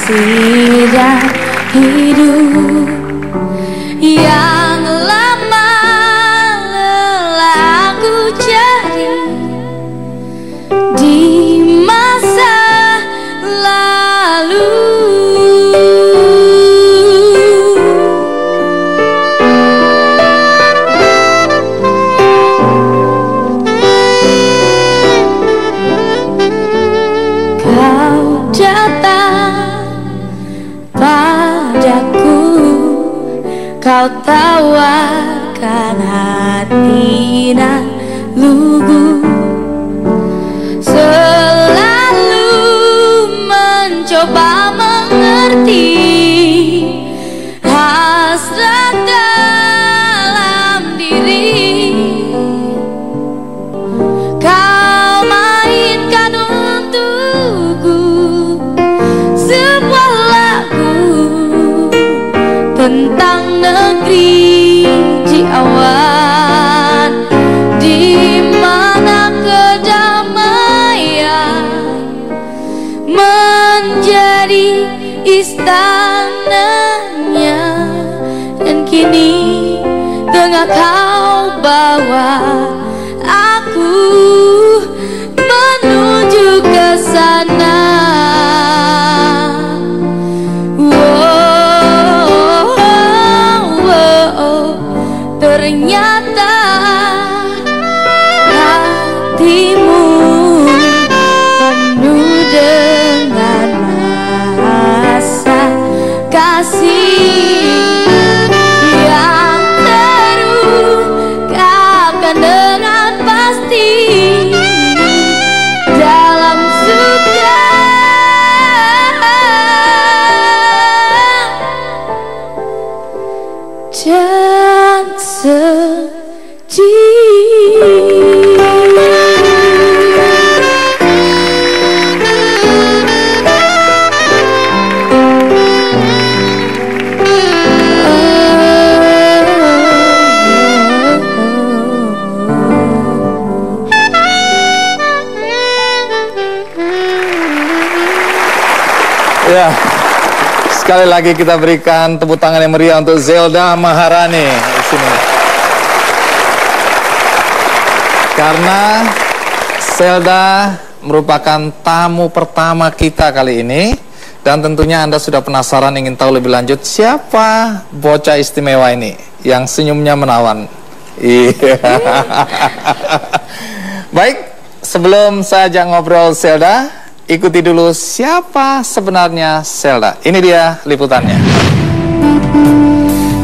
sidang hidup yang lama lelah ku cari di masa lalu. Kau datang padaku, kau tawarkan hati nan lugu, selalu mencoba mengerti hasrat dalam diri. Kau mainkan untukku sebuah lagu tentang negeri di awan, di mana kedamaian menjadi istananya, dan kini tengah kau bawa aku menuju ke sana. Ternyata hatimu penuh dengan rasa kasih yang terungkapkan dengan pasti dalam suka dan sedih. Ya, sekali lagi kita berikan tepuk tangan yang meriah untuk Zelda Maharani di sini. Karena Zelda merupakan tamu pertama kita kali ini, dan tentunya Anda sudah penasaran ingin tahu lebih lanjut siapa bocah istimewa ini yang senyumnya menawan. Iya. Baik, sebelum saya ajak ngobrol Zelda, ikuti dulu siapa sebenarnya Zelda. Ini dia liputannya.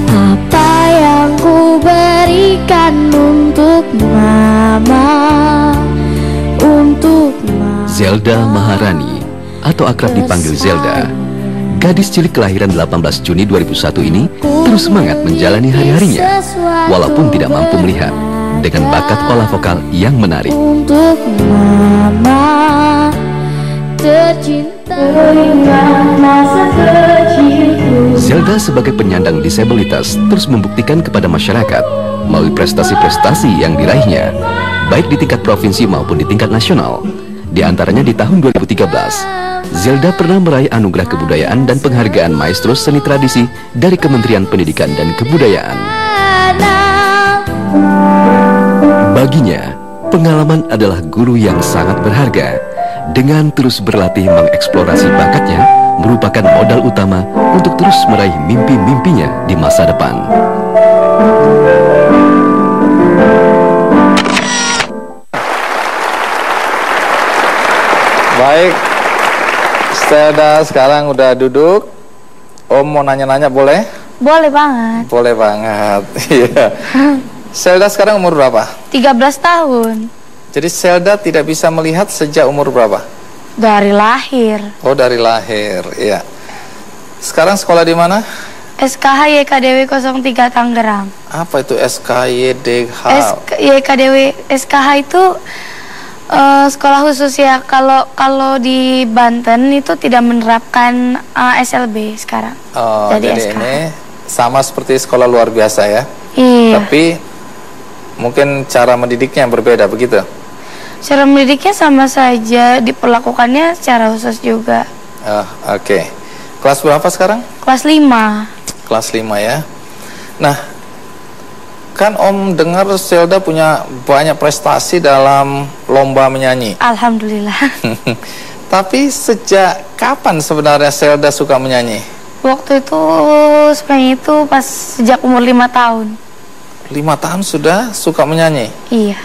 Apa yang ku berikan untuk mama, untuk mama. Zelda Maharani atau akrab dipanggil Zelda, gadis cilik kelahiran 18 Juni 2001 ini terus semangat menjalani hari-harinya walaupun tidak mampu melihat, dengan bakat olah vokal yang menarik. Untuk mama tercinta, masa kecilku. Zelda sebagai penyandang disabilitas terus membuktikan kepada masyarakat melalui prestasi-prestasi yang diraihnya, baik di tingkat provinsi maupun di tingkat nasional. Di antaranya di tahun 2013, Zelda pernah meraih anugerah kebudayaan dan penghargaan Maestro Seni Tradisi dari Kementerian Pendidikan dan Kebudayaan. Baginya, pengalaman adalah guru yang sangat berharga. Dengan terus berlatih mengeksplorasi bakatnya, merupakan modal utama untuk terus meraih mimpi-mimpinya di masa depan. Baik, Zelda sekarang udah duduk. Om mau nanya-nanya boleh? Boleh banget. Boleh banget. Iya. Zelda sekarang umur berapa? 13 tahun. Jadi Zelda tidak bisa melihat sejak umur berapa? Dari lahir. Oh, dari lahir, iya. Sekarang sekolah di mana? SKH YKDW 03 Tangerang. Apa itu SKYDH? YKDW SKH itu sekolah khusus ya. Kalau di Banten itu tidak menerapkan SLB sekarang. Oh, jadi SKH. ini sama seperti sekolah luar biasa ya? Iya. Tapi mungkin cara mendidiknya yang berbeda, begitu? Cara mendidiknya sama saja, diperlakukannya secara khusus juga. Oh, oke. Kelas berapa sekarang? Kelas 5. Kelas 5 ya. Nah, kan Om dengar Zelda punya banyak prestasi dalam lomba menyanyi. Alhamdulillah. Tapi sejak kapan sebenarnya Zelda suka menyanyi? Waktu itu sebenarnya itu pas sejak umur 5 tahun. 5 tahun sudah suka menyanyi? Iya.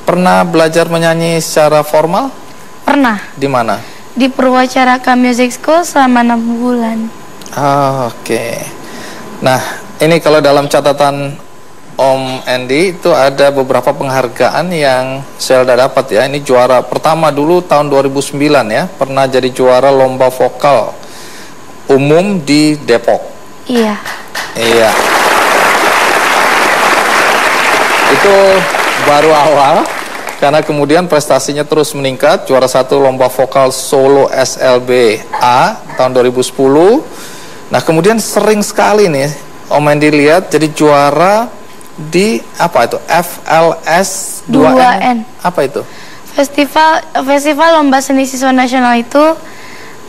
Pernah belajar menyanyi secara formal? Pernah. Di mana? Di Purwacaraka Music School selama 6 bulan. Oke. Nah, ini kalau dalam catatan Om Andy itu ada beberapa penghargaan yang Zelda dapat ya. Ini juara pertama dulu tahun 2009 ya. Pernah jadi juara lomba vokal umum di Depok. Iya. Iya. Itu baru awal. Karena kemudian prestasinya terus meningkat, juara 1 lomba vokal solo SLB-A tahun 2010. Nah, kemudian sering sekali nih Om Andy lihat jadi juara di apa itu? FLS 2N. Apa itu? Festival Lomba Seni Siswa Nasional itu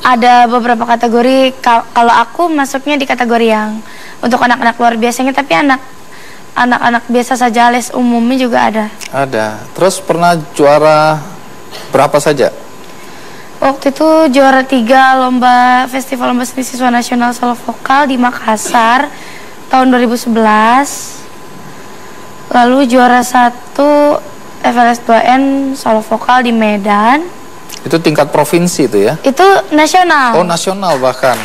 ada beberapa kategori. Kalau aku masuknya di kategori yang untuk anak-anak luar biasanya, tapi anak-anak biasa saja, les umumnya juga ada. Ada. Terus pernah juara berapa saja? Waktu itu juara 3 Festival Lomba Seni Siswa Nasional Solo Vokal di Makassar tahun 2011. Lalu juara 1 FLS 2N Solo Vokal di Medan. Itu tingkat provinsi itu ya? Itu nasional. Oh, nasional bahkan.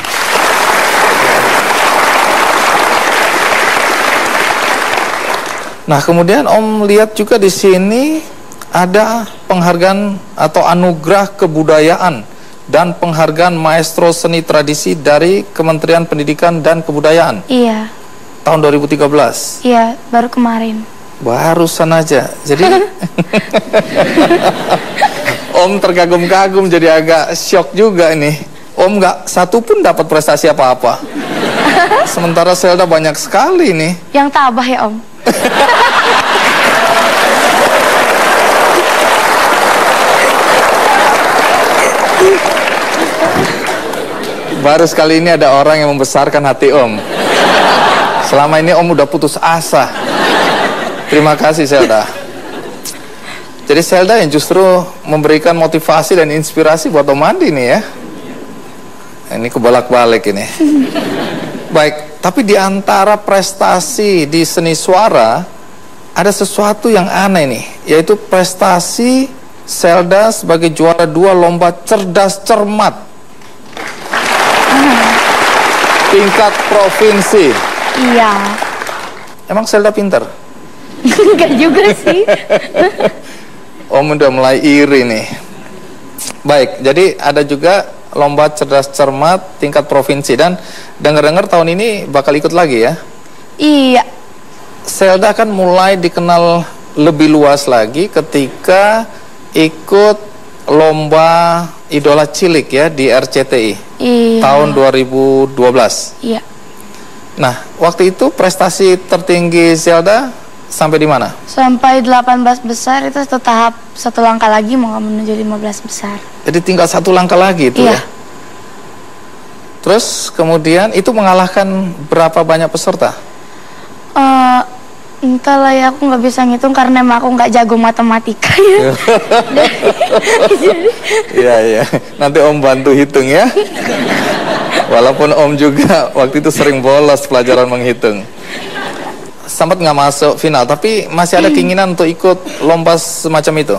Nah, kemudian Om lihat juga di sini ada penghargaan atau anugerah kebudayaan dan penghargaan maestro seni tradisi dari Kementerian Pendidikan dan Kebudayaan. Iya. Tahun 2013. Iya, baru kemarin. Barusan aja. Jadi Om terkagum-kagum, jadi agak shock juga ini. Om nggak satu pun dapat prestasi apa-apa. Sementara Zelda banyak sekali nih. Yang tabah ya Om. Baru sekali ini ada orang yang membesarkan hati Om. Selama ini Om udah putus asa. Terima kasih Zelda. Jadi Zelda yang justru memberikan motivasi dan inspirasi buat Om Andi nih ya. Ini kebolak-balik ini. Baik, tapi di antara prestasi di seni suara ada sesuatu yang aneh nih, yaitu prestasi Zelda sebagai juara 2 lomba cerdas cermat tingkat provinsi. Iya. Emang Zelda pinter? Enggak juga sih. Om udah mulai iri nih. Baik, jadi ada juga lomba cerdas cermat tingkat provinsi, dan dengar-dengar tahun ini bakal ikut lagi ya? Iya. Zelda kan mulai dikenal lebih luas lagi ketika ikut lomba Idola Cilik ya di RCTI. Iya. Tahun 2012. Iya. Nah, waktu itu prestasi tertinggi Zelda sampai di mana? Sampai 18 besar, itu satu langkah lagi mau menuju 15 besar. Jadi tinggal satu langkah lagi itu iya. Ya. Terus kemudian itu mengalahkan berapa banyak peserta? Entahlah ya, aku nggak bisa ngitung karena emang aku nggak jago matematika ya. Iya, iya. Nanti Om bantu hitung ya. Walaupun Om juga waktu itu sering bolos pelajaran menghitung. Sempat nggak masuk final, tapi masih ada keinginan untuk ikut lomba semacam itu?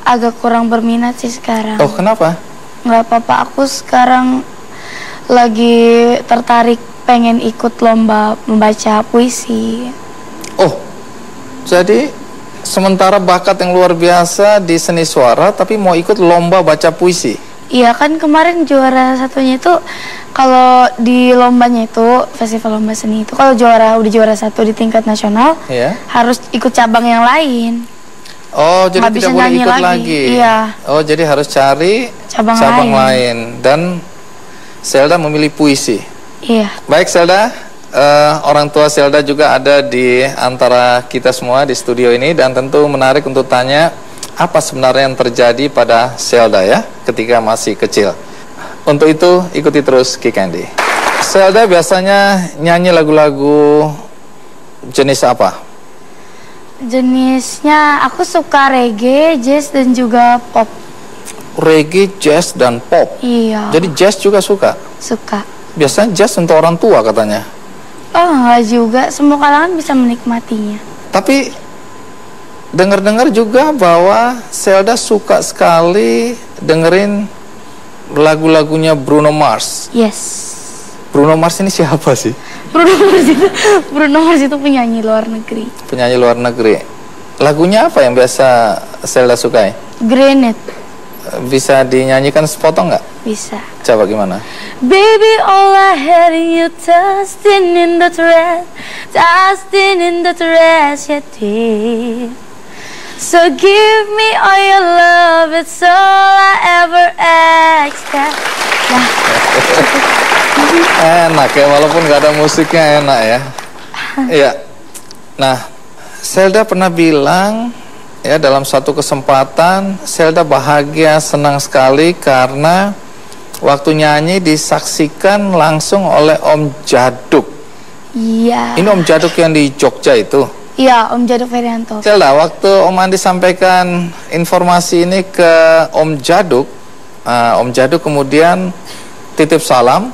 Agak kurang berminat sih sekarang. Oh, kenapa? Nggak apa-apa, aku sekarang lagi tertarik pengen ikut lomba membaca puisi. Oh, jadi sementara bakat yang luar biasa di seni suara, tapi mau ikut lomba baca puisi? Iya, kan kemarin juara satunya itu, kalau di lombanya itu, festival lomba seni itu, kalau udah juara 1 di tingkat nasional, yeah, harus ikut cabang yang lain. Oh, jadi nggak tidak bisa boleh nyanyi ikut lagi. Iya. Oh, jadi harus cari cabang lain. Dan Zelda memilih puisi. Iya. Baik Zelda, orang tua Zelda juga ada di antara kita semua di studio ini, dan tentu menarik untuk tanya apa sebenarnya yang terjadi pada Zelda ya ketika masih kecil. Untuk itu ikuti terus Ki Candy. Zelda biasanya nyanyi lagu-lagu jenis apa? Jenisnya aku suka reggae, jazz dan juga pop. Reggae, jazz, dan pop. Iya. Jadi jazz juga suka? Suka. Biasanya jazz untuk orang tua katanya. Oh enggak juga, semua kalangan bisa menikmatinya. Tapi dengar-dengar juga bahwa Zelda suka sekali dengerin lagu-lagunya Bruno Mars. Yes. Bruno Mars ini siapa sih? Bruno Mars itu penyanyi luar negeri. Penyanyi luar negeri. Lagunya apa yang biasa Zelda sukai? Granite. Bisa dinyanyikan sepotong nggak? Bisa. Coba gimana? Baby, all I had in you, dusting in the dress, you did. So give me all your love, it's all I ever expect. Nah. Enak ya, walaupun nggak ada musiknya enak ya. Iya. Nah, Zelda pernah bilang ya dalam satu kesempatan Zelda bahagia, senang sekali karena waktu nyanyi disaksikan langsung oleh Om Jaduk. Iya. Ini Om Jaduk yang di Jogja itu. Iya, Om Jaduk Ferianto. Zelda, waktu Om Andi sampaikan informasi ini ke Om Jaduk, Om Jaduk kemudian titip salam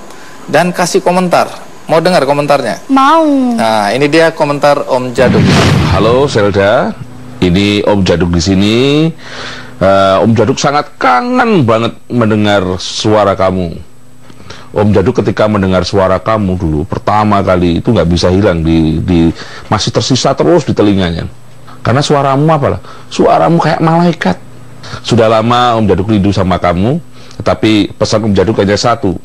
dan kasih komentar. Mau dengar komentarnya? Mau. Nah, ini dia komentar Om Jaduk. Halo Zelda, ini Om Jaduk di sini. Om Jaduk sangat kangen banget mendengar suara kamu. Om Jaduk ketika mendengar suara kamu dulu pertama kali itu nggak bisa hilang masih tersisa terus di telinganya. Karena suaramu apalah? Suaramu kayak malaikat. Sudah lama Om Jaduk rindu sama kamu, tetapi pesan Om Jaduk hanya satu.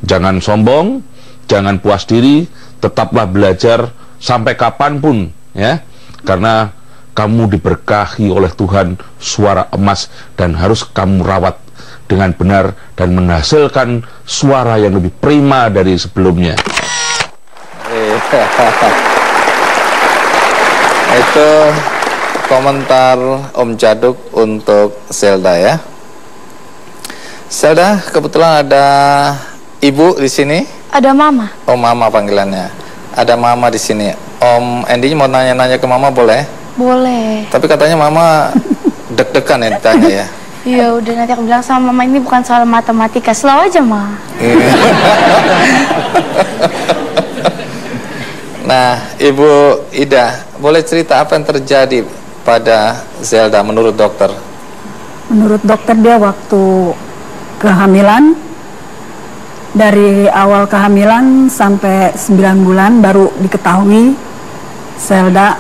Jangan sombong, jangan puas diri, tetaplah belajar sampai kapanpun ya. Karena kamu diberkahi oleh Tuhan suara emas dan harus kamu rawat dengan benar dan menghasilkan suara yang lebih prima dari sebelumnya. Itu komentar Om Jaduk untuk Zelda ya. Zelda, kebetulan ada Ibu di sini. Ada Mama. Oh, Mama panggilannya. Ada Mama di sini. Om Andy mau nanya-nanya ke Mama boleh? Boleh. Tapi katanya Mama deg-degan ya ditanya ya. Iya, udah nanti aku bilang sama Mama ini bukan soal matematika, slow aja, Ma. Nah, Ibu Ida, boleh cerita apa yang terjadi pada Zelda menurut dokter? Menurut dokter dia waktu kehamilan, dari awal kehamilan sampai 9 bulan baru diketahui Zelda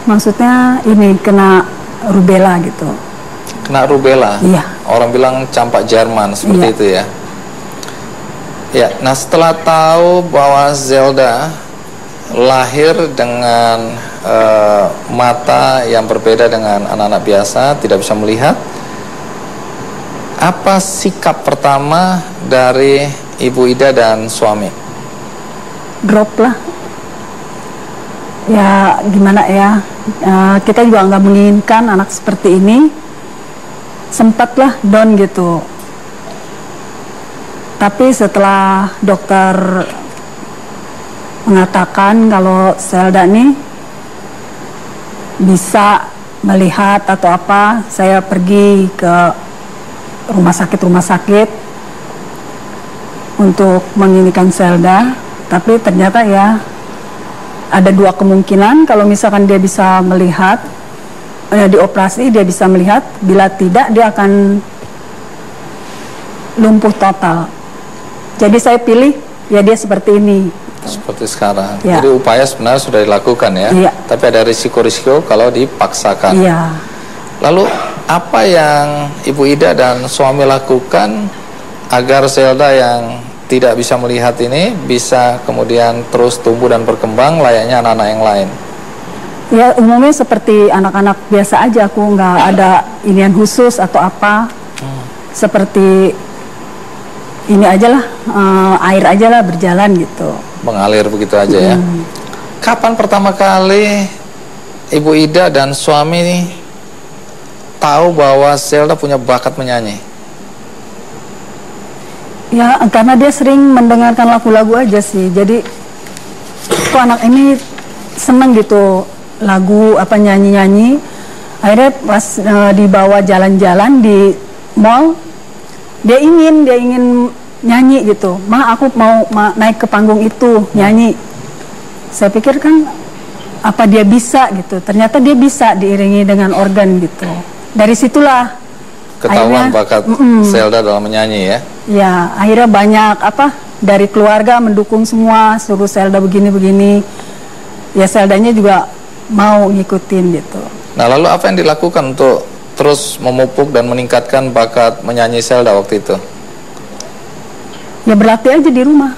maksudnya ini kena rubella gitu. Kena rubella? Iya. Orang bilang campak Jerman, seperti iya. itu ya. Ya, nah setelah tahu bahwa Zelda lahir dengan mata yang berbeda dengan anak-anak biasa, tidak bisa melihat, apa sikap pertama dari Ibu Ida dan suami? Drop lah. Ya gimana ya, kita juga nggak menginginkan anak seperti ini. Sempatlah down gitu. Tapi setelah dokter mengatakan kalau Zelda ini bisa melihat atau apa, saya pergi ke rumah sakit untuk menginginkan Zelda. Tapi ternyata ya ada dua kemungkinan. Kalau misalkan dia bisa melihat, dioperasi dia bisa melihat, bila tidak dia akan lumpuh total. Jadi saya pilih ya dia seperti ini. Seperti sekarang. Ya. Jadi upaya sebenarnya sudah dilakukan ya. Iya. Tapi ada risiko-risiko kalau dipaksakan. Iya. Lalu apa yang Ibu Ida dan suami lakukan agar Zelda yang tidak bisa melihat ini bisa kemudian terus tumbuh dan berkembang layaknya anak-anak yang lain? Ya umumnya seperti anak-anak biasa aja, aku nggak ada inian khusus atau apa. Seperti ini aja lah, air aja lah berjalan gitu. Mengalir begitu aja ya. Kapan pertama kali Ibu Ida dan suami tahu bahwa Zelda punya bakat menyanyi? Ya, karena dia sering mendengarkan lagu-lagu aja sih. Jadi kok anak ini seneng gitu lagu apa nyanyi-nyanyi. Akhirnya pas dibawa jalan-jalan di mall, dia ingin nyanyi gitu. Ma, aku mau naik ke panggung itu nyanyi. Saya pikir kan apa dia bisa gitu. Ternyata dia bisa diiringi dengan organ gitu. Dari situlah ketahuan bakat Zelda dalam menyanyi ya. Ya, akhirnya banyak apa dari keluarga mendukung semua, suruh Zelda begini-begini. Ya Zeldanya juga mau ngikutin gitu. Nah, lalu apa yang dilakukan untuk terus memupuk dan meningkatkan bakat menyanyi Zelda waktu itu? Ya berlatih aja di rumah.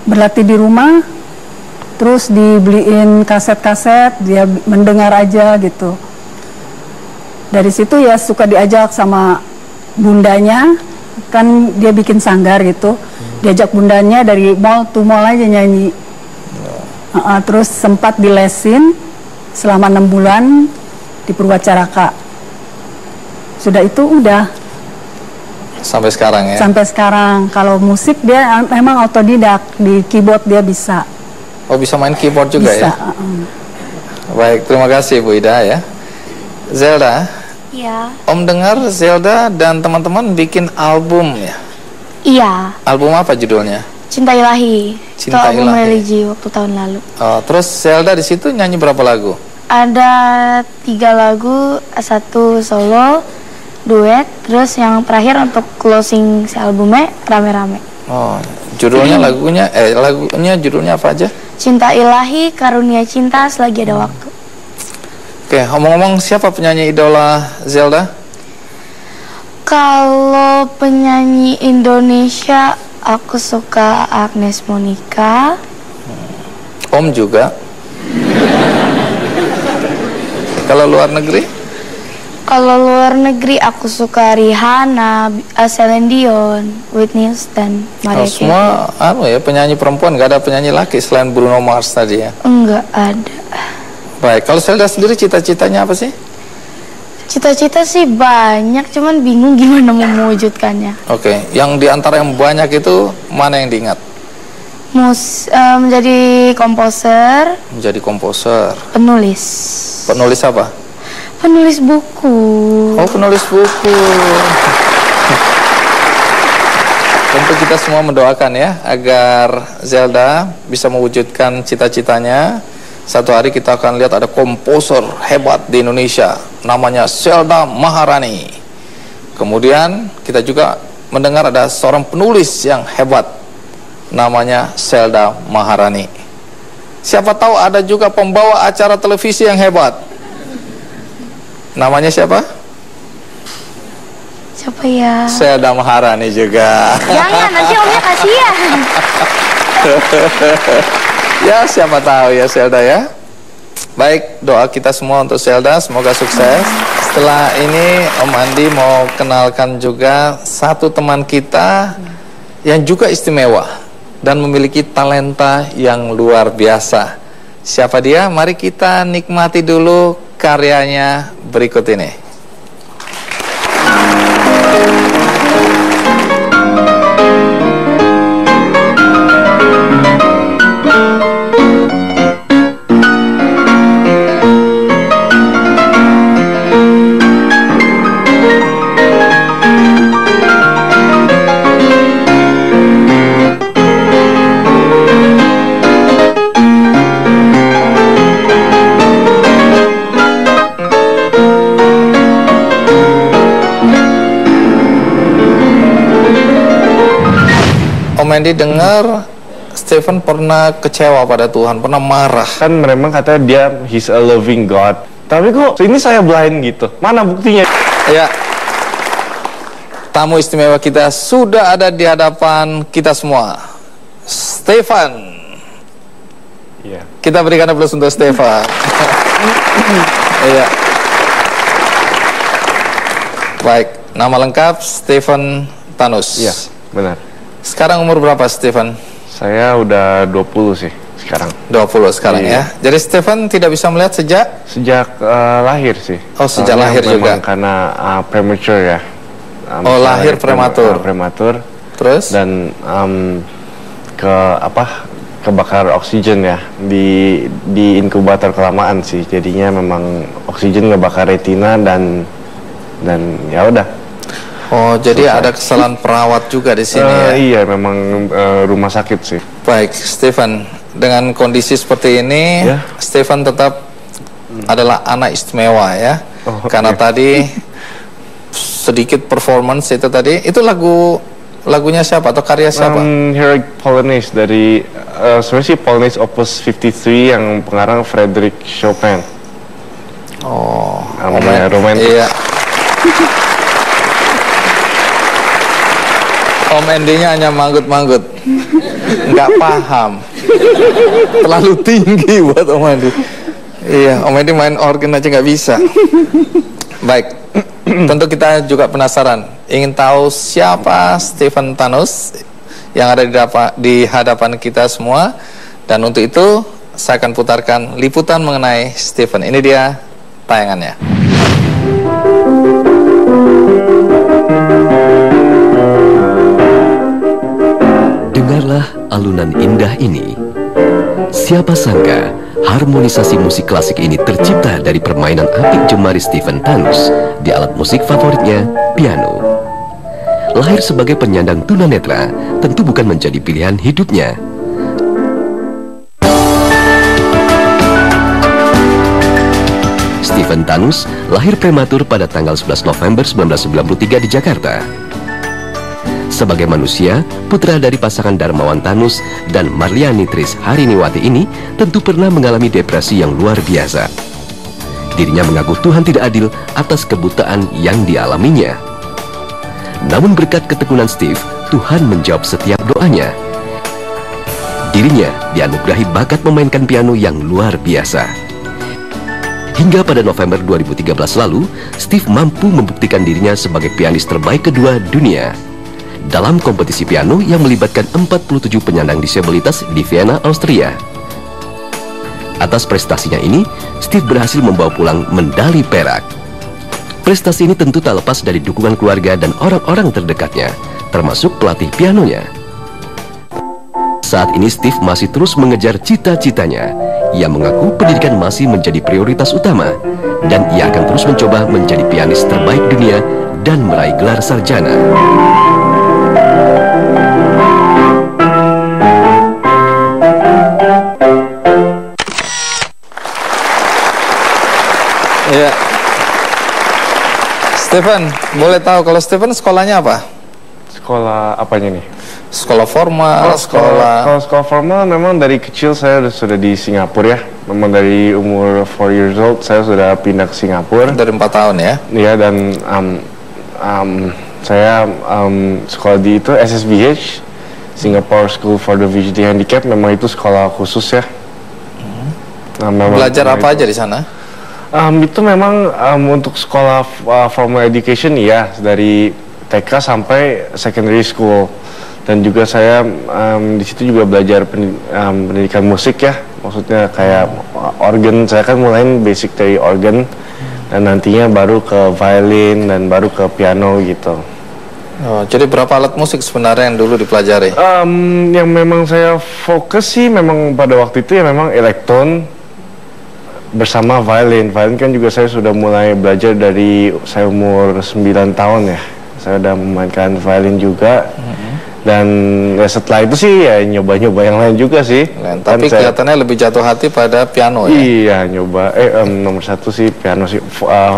Berlatih di rumah, terus dibeliin kaset-kaset, dia mendengar aja gitu. Dari situ ya suka diajak sama bundanya, kan dia bikin sanggar gitu. Diajak bundanya dari mall to mall aja nyanyi. Terus sempat dilesin selama 6 bulan di Purwacaraka. Sudah itu udah. Sampai sekarang ya? Sampai sekarang. Kalau musik dia memang autodidak, di keyboard dia bisa. Oh, bisa main keyboard juga bisa, ya? Baik, terima kasih Bu Ida ya. Zelda, Iya. Om dengar Zelda dan teman-teman bikin album ya? Iya. Album apa judulnya? Cinta Ilahi. Cinta Itu album Ilahi. religi waktu tahun lalu. Oh, terus Zelda di situ nyanyi berapa lagu? Ada 3 lagu, 1 solo, duet, terus yang terakhir untuk closing si albumnya rame-rame. Oh, judulnya lagunya judulnya apa aja? Cinta Ilahi, Karunia Cinta, Selagi Ada Waktu. Oke, ngomong-ngomong siapa penyanyi idola Zelda? Kalau penyanyi Indonesia, aku suka Agnes Monica. Om juga. Kalau luar negeri? Kalau luar negeri, aku suka Rihanna, Celine Dion, Whitney Houston, Oh, Mariah semua ya penyanyi perempuan, nggak ada penyanyi laki selain Bruno Mars tadi ya? Enggak ada. Baik, kalau Zelda sendiri cita-citanya apa sih? Cita-cita sih banyak, cuman bingung gimana mau mewujudkannya. Oke, yang diantara yang banyak itu mana yang diingat? Menjadi komposer, Menjadi komposer. penulis. Penulis apa? Penulis buku. Oh, penulis buku. Tentu kita semua mendoakan ya agar Zelda bisa mewujudkan cita-citanya. Satu hari kita akan lihat ada komposer hebat di Indonesia, namanya Zelda Maharani. Kemudian kita juga mendengar ada seorang penulis yang hebat, namanya Zelda Maharani. Siapa tahu ada juga pembawa acara televisi yang hebat. Namanya siapa? Siapa ya? Zelda Maharani juga. Jangan, nanti omnya kasihan. Ya, siapa tahu ya Zelda ya. Baik, doa kita semua untuk Zelda, semoga sukses. Setelah ini Om Andi mau kenalkan juga satu teman kita yang juga istimewa dan memiliki talenta yang luar biasa. Siapa dia? Mari kita nikmati dulu karyanya berikut ini. Om Andi dengar Stephen pernah kecewa pada Tuhan, pernah marah. Kan memang katanya dia he's a loving God. Tapi kok ini saya blind gitu? Mana buktinya? Ya, tamu istimewa kita sudah ada di hadapan kita semua, Stephen. Iya. Kita berikan aplaus untuk Stephen. Iya. Baik, nama lengkap Stephen Tanus. Iya, benar. Sekarang umur berapa Stephen? Saya udah 20 sih sekarang. 20 sekarang Iya. ya. Jadi Stephen tidak bisa melihat sejak? Sejak lahir sih. Oh, sejak Soalnya lahir memang juga? karena premature ya. Oh, lahir prematur. Prematur. Terus? Dan kebakar oksigen ya di inkubator kelamaan sih. Jadinya memang oksigen ngebakar retina dan ya udah. Oh, jadi ada kesalahan perawat juga di sini ya? Iya, memang rumah sakit sih. Baik, Stephen, dengan kondisi seperti ini, Stephen tetap adalah anak istimewa ya. Karena tadi sedikit performance itu tadi, itu lagunya siapa atau karya siapa? Heroic Polonaise dari sebenarnya sih Polonaise Opus 53 yang pengarang Frédéric Chopin. Oh, romantis. Iya. Om Andy-nya hanya manggut-manggut, nggak paham, terlalu tinggi buat Om Andy. Iya, Om Andy main organ aja nggak bisa. Baik, tentu kita juga penasaran, ingin tahu siapa Stephen Thanos yang ada di hadapan kita semua. Dan untuk itu, saya akan putarkan liputan mengenai Stephen. Ini dia tayangannya. Dengarlah alunan indah ini. Siapa sangka harmonisasi musik klasik ini tercipta dari permainan apik jemari Stephen Thanos di alat musik favoritnya, piano. Lahir sebagai penyandang tunanetra, tentu bukan menjadi pilihan hidupnya. Stephen Thanos lahir prematur pada tanggal 11 November 1993 di Jakarta. Sebagai manusia, putra dari pasangan Darmawan Thanos dan Marliani Tris Hariniwati ini tentu pernah mengalami depresi yang luar biasa. Dirinya mengaku Tuhan tidak adil atas kebutaan yang dialaminya. Namun berkat ketekunan Steve, Tuhan menjawab setiap doanya. Dirinya dianugerahi bakat memainkan piano yang luar biasa. Hingga pada November 2013 lalu, Steve mampu membuktikan dirinya sebagai pianis terbaik kedua dunia dalam kompetisi piano yang melibatkan 47 penyandang disabilitas di Vienna, Austria. Atas prestasinya ini, Steve berhasil membawa pulang medali perak. Prestasi ini tentu tak lepas dari dukungan keluarga dan orang-orang terdekatnya, termasuk pelatih pianonya. Saat ini Steve masih terus mengejar cita-citanya. Ia mengaku pendidikan masih menjadi prioritas utama, dan ia akan terus mencoba menjadi pianis terbaik dunia dan meraih gelar sarjana. Iya. Stephen, boleh tahu kalau Stephen sekolahnya apa? Sekolah apanya nih? Sekolah formal, Kalau sekolah formal memang dari kecil saya sudah di Singapura ya. Memang dari umur 4 years old saya sudah pindah ke Singapura. Dari 4 tahun ya? Iya, dan saya sekolah di itu SSBH, Singapore School for the Visually Handicapped. Memang itu sekolah khusus ya. Belajar apa aja di sana? Itu memang untuk sekolah formal education ya, dari TK sampai secondary school. Dan juga saya di situ juga belajar pendidikan musik ya, maksudnya kayak organ. Saya kan mulai basic dari organ, dan nantinya baru ke violin dan baru ke piano gitu. Oh, jadi berapa alat musik sebenarnya yang dulu dipelajari? Yang memang saya fokus sih memang pada waktu itu ya memang elektron bersama violin. Violin kan juga saya sudah mulai belajar dari saya umur 9 tahun ya. Saya udah memainkan violin juga. Dan ya setelah itu sih ya nyoba-nyoba yang lain juga sih. Tapi kelihatannya lebih jatuh hati pada piano ya? Iya, nyoba. Nomor satu sih piano sih.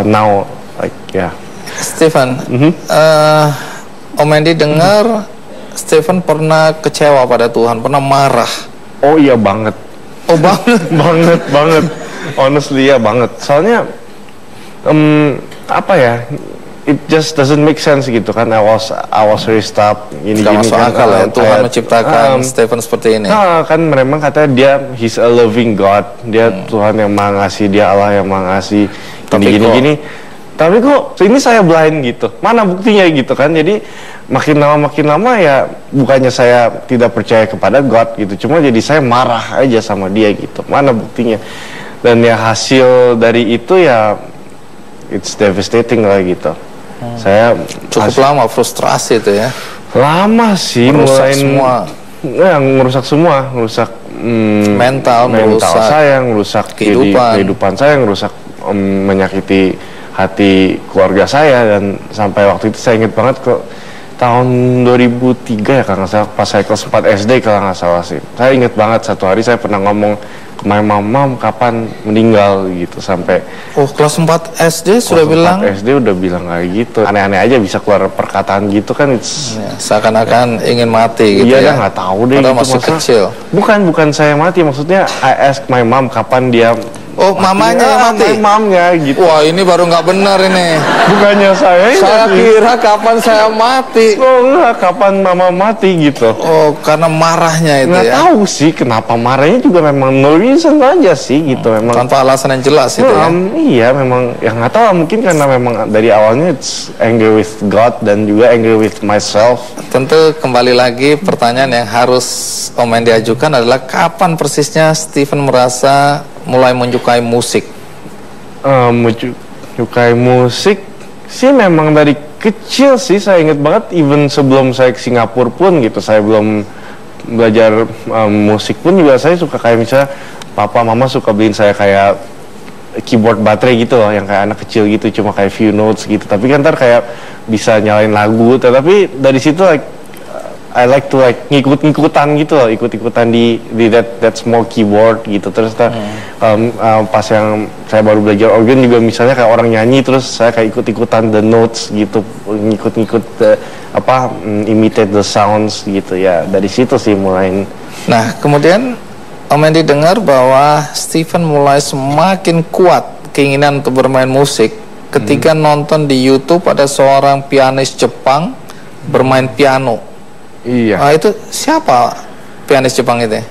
Now, like ya. Yeah. Stephen, Om Andy dengar Stephen pernah kecewa pada Tuhan, pernah marah. Oh iya banget. Oh banget? banget. Honestly ya banget. Soalnya apa ya? It just doesn't make sense gitu kan. I was raised up gini masuk kan, akal ya Tuhan menciptakan Stephen seperti ini. Kan memang katanya dia he's a loving God, dia Tuhan yang Maha Ngasih, dia Allah yang Maha Ngasih, gini. Tapi kok ini saya blind gitu, mana buktinya gitu kan. Jadi makin lama ya bukannya saya tidak percaya kepada God gitu, cuma jadi saya marah aja sama dia gitu, mana buktinya. Dan ya hasil dari itu ya it's devastating lah gitu. Saya cukup lama frustrasi itu ya. Lama sih, Merusak mulai semua. Ngerusak semua, ngerusak mental merusak saya, ngerusak kehidupan saya, ngerusak menyakiti hati keluarga saya. Dan sampai waktu itu saya ingat banget kok, tahun 2003 ya kalau nggak salah, pas saya kelas 4 SD kalau nggak salah sih. Saya ingat banget satu hari saya pernah ngomong ke my mom kapan meninggal gitu, sampai kelas 4 SD sudah bilang. 4 SD udah bilang kayak gitu. Aneh-aneh aja bisa keluar perkataan gitu kan, seakan-akan ingin mati gitu. Iya, nggak tahu deh. Padahal gitu, masih kecil. Bukan saya mati, maksudnya I ask my mom kapan dia. Mamanya yang mati? Mamanya gitu. Wah, ini baru nggak benar ini. Bukannya saya kira kapan saya mati. Enggak, kapan mama mati gitu. Karena marahnya itu nggak ya. Tahu sih kenapa marahnya, juga memang no reason aja sih gitu, memang tanpa alasan yang jelas itu ya. Iya, memang ya nggak tahu, mungkin karena memang dari awalnya it's angry with God dan juga angry with myself. Tentu kembali lagi pertanyaan yang harus Om Andy ajukan adalah kapan persisnya Stephen merasa mulai menyukai musik? Menyukai musik sih memang dari kecil sih. Saya ingat banget, even sebelum saya ke Singapura pun gitu, saya belum belajar musik pun juga saya suka kayak misalnya papa mama suka beliin saya kayak keyboard baterai gitu loh, yang kayak anak kecil gitu, cuma kayak few notes gitu, tapi kan ntar kayak bisa nyalain lagu. Tapi dari situ I like to ngikut-ngikutan gitu loh, ikut-ikutan di that small keyboard gitu. Terus pas yang saya baru belajar organ juga, misalnya kayak orang nyanyi terus saya kayak ikut-ikutan the notes gitu, ngikut-ngikut imitate the sounds gitu ya. Dari situ sih mulai. Nah, kemudian Om Andy dengar bahwa Stephen mulai semakin kuat keinginan untuk bermain musik ketika nonton di YouTube ada seorang pianis Jepang bermain piano. Iya. Itu siapa pianis Jepang itu?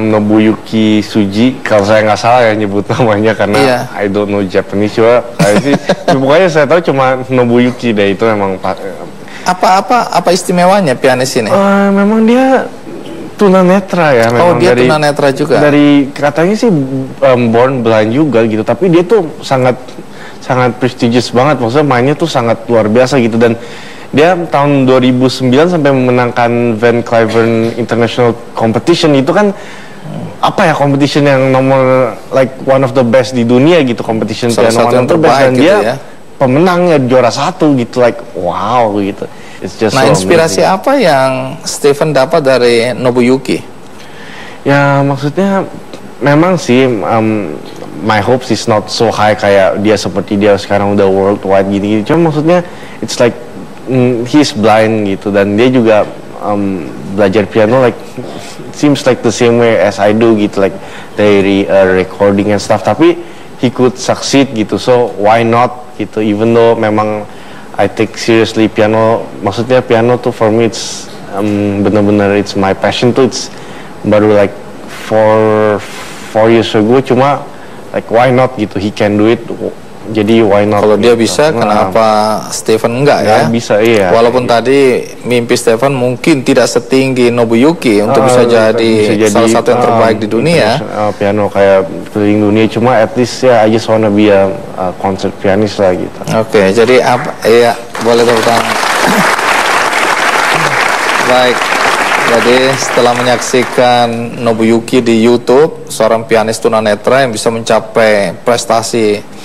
Nobuyuki Tsuji, kalau saya nggak salah ya nyebut namanya, karena I don't know Japanese juga. Pokoknya saya tahu cuma Nobuyuki deh, itu memang. Apa istimewanya pianis ini? Memang dia tunanetra ya. Memang dia tunanetra juga. Dari katanya sih born blind juga gitu, tapi dia tuh sangat prestigious banget, maksudnya mainnya tuh sangat luar biasa gitu. Dan dia tahun 2009 sampai memenangkan Van Cliburn International Competition. Itu kan competition yang nomor one of the best di dunia gitu, competition piano one of the best, dan gitu dia pemenangnya juara 1 gitu, wow gitu. Nah, inspirasi apa yang Stephen dapat dari Nobuyuki? Ya maksudnya memang sih my hopes is not so high kayak dia seperti dia sekarang udah worldwide gini-gini. Cuma maksudnya it's like he's blind gitu, dan dia juga belajar piano seems like the same way as I do gitu, dari recording and stuff, tapi he could succeed gitu, so why not gitu. Even though memang I take seriously piano, maksudnya piano tuh for me it's bener-bener it's my passion tuh. It's baru 4 years ago, cuma why not gitu, he can do it. Jadi why not? Kalau dia bisa, kenapa Stephen enggak ya? Bisa, iya. Walaupun tadi mimpi Stephen mungkin tidak setinggi Nobuyuki untuk bisa jadi salah satu yang terbaik di dunia. Piano kayak keliling dunia, cuma at least ya I just wanna be a concert pianist lah gitu. Oke, jadi apa? Iya, boleh tepuk tangan. Baik. Jadi setelah menyaksikan Nobuyuki di YouTube, seorang pianis tunanetra yang bisa mencapai prestasi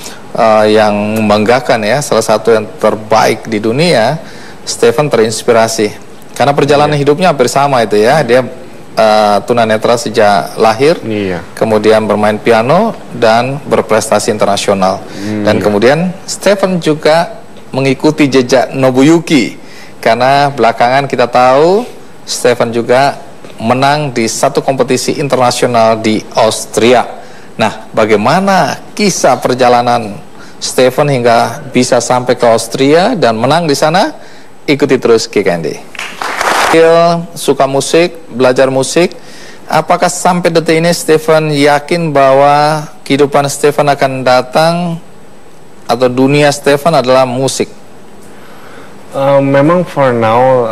yang membanggakan ya, salah satu yang terbaik di dunia, Stephen terinspirasi karena perjalanan hidupnya hampir sama itu ya. Dia tunanetra sejak lahir, kemudian bermain piano dan berprestasi internasional. Dan kemudian Stephen juga mengikuti jejak Nobuyuki, karena belakangan kita tahu Stephen juga menang di satu kompetisi internasional di Austria. Nah, bagaimana kisah perjalanan Stephen hingga bisa sampai ke Austria dan menang di sana? Ikuti terus Kick Andy. Suka musik, belajar musik. Apakah sampai detik ini Stephen yakin bahwa kehidupan Stephen akan datang atau dunia Stephen adalah musik? Memang for now,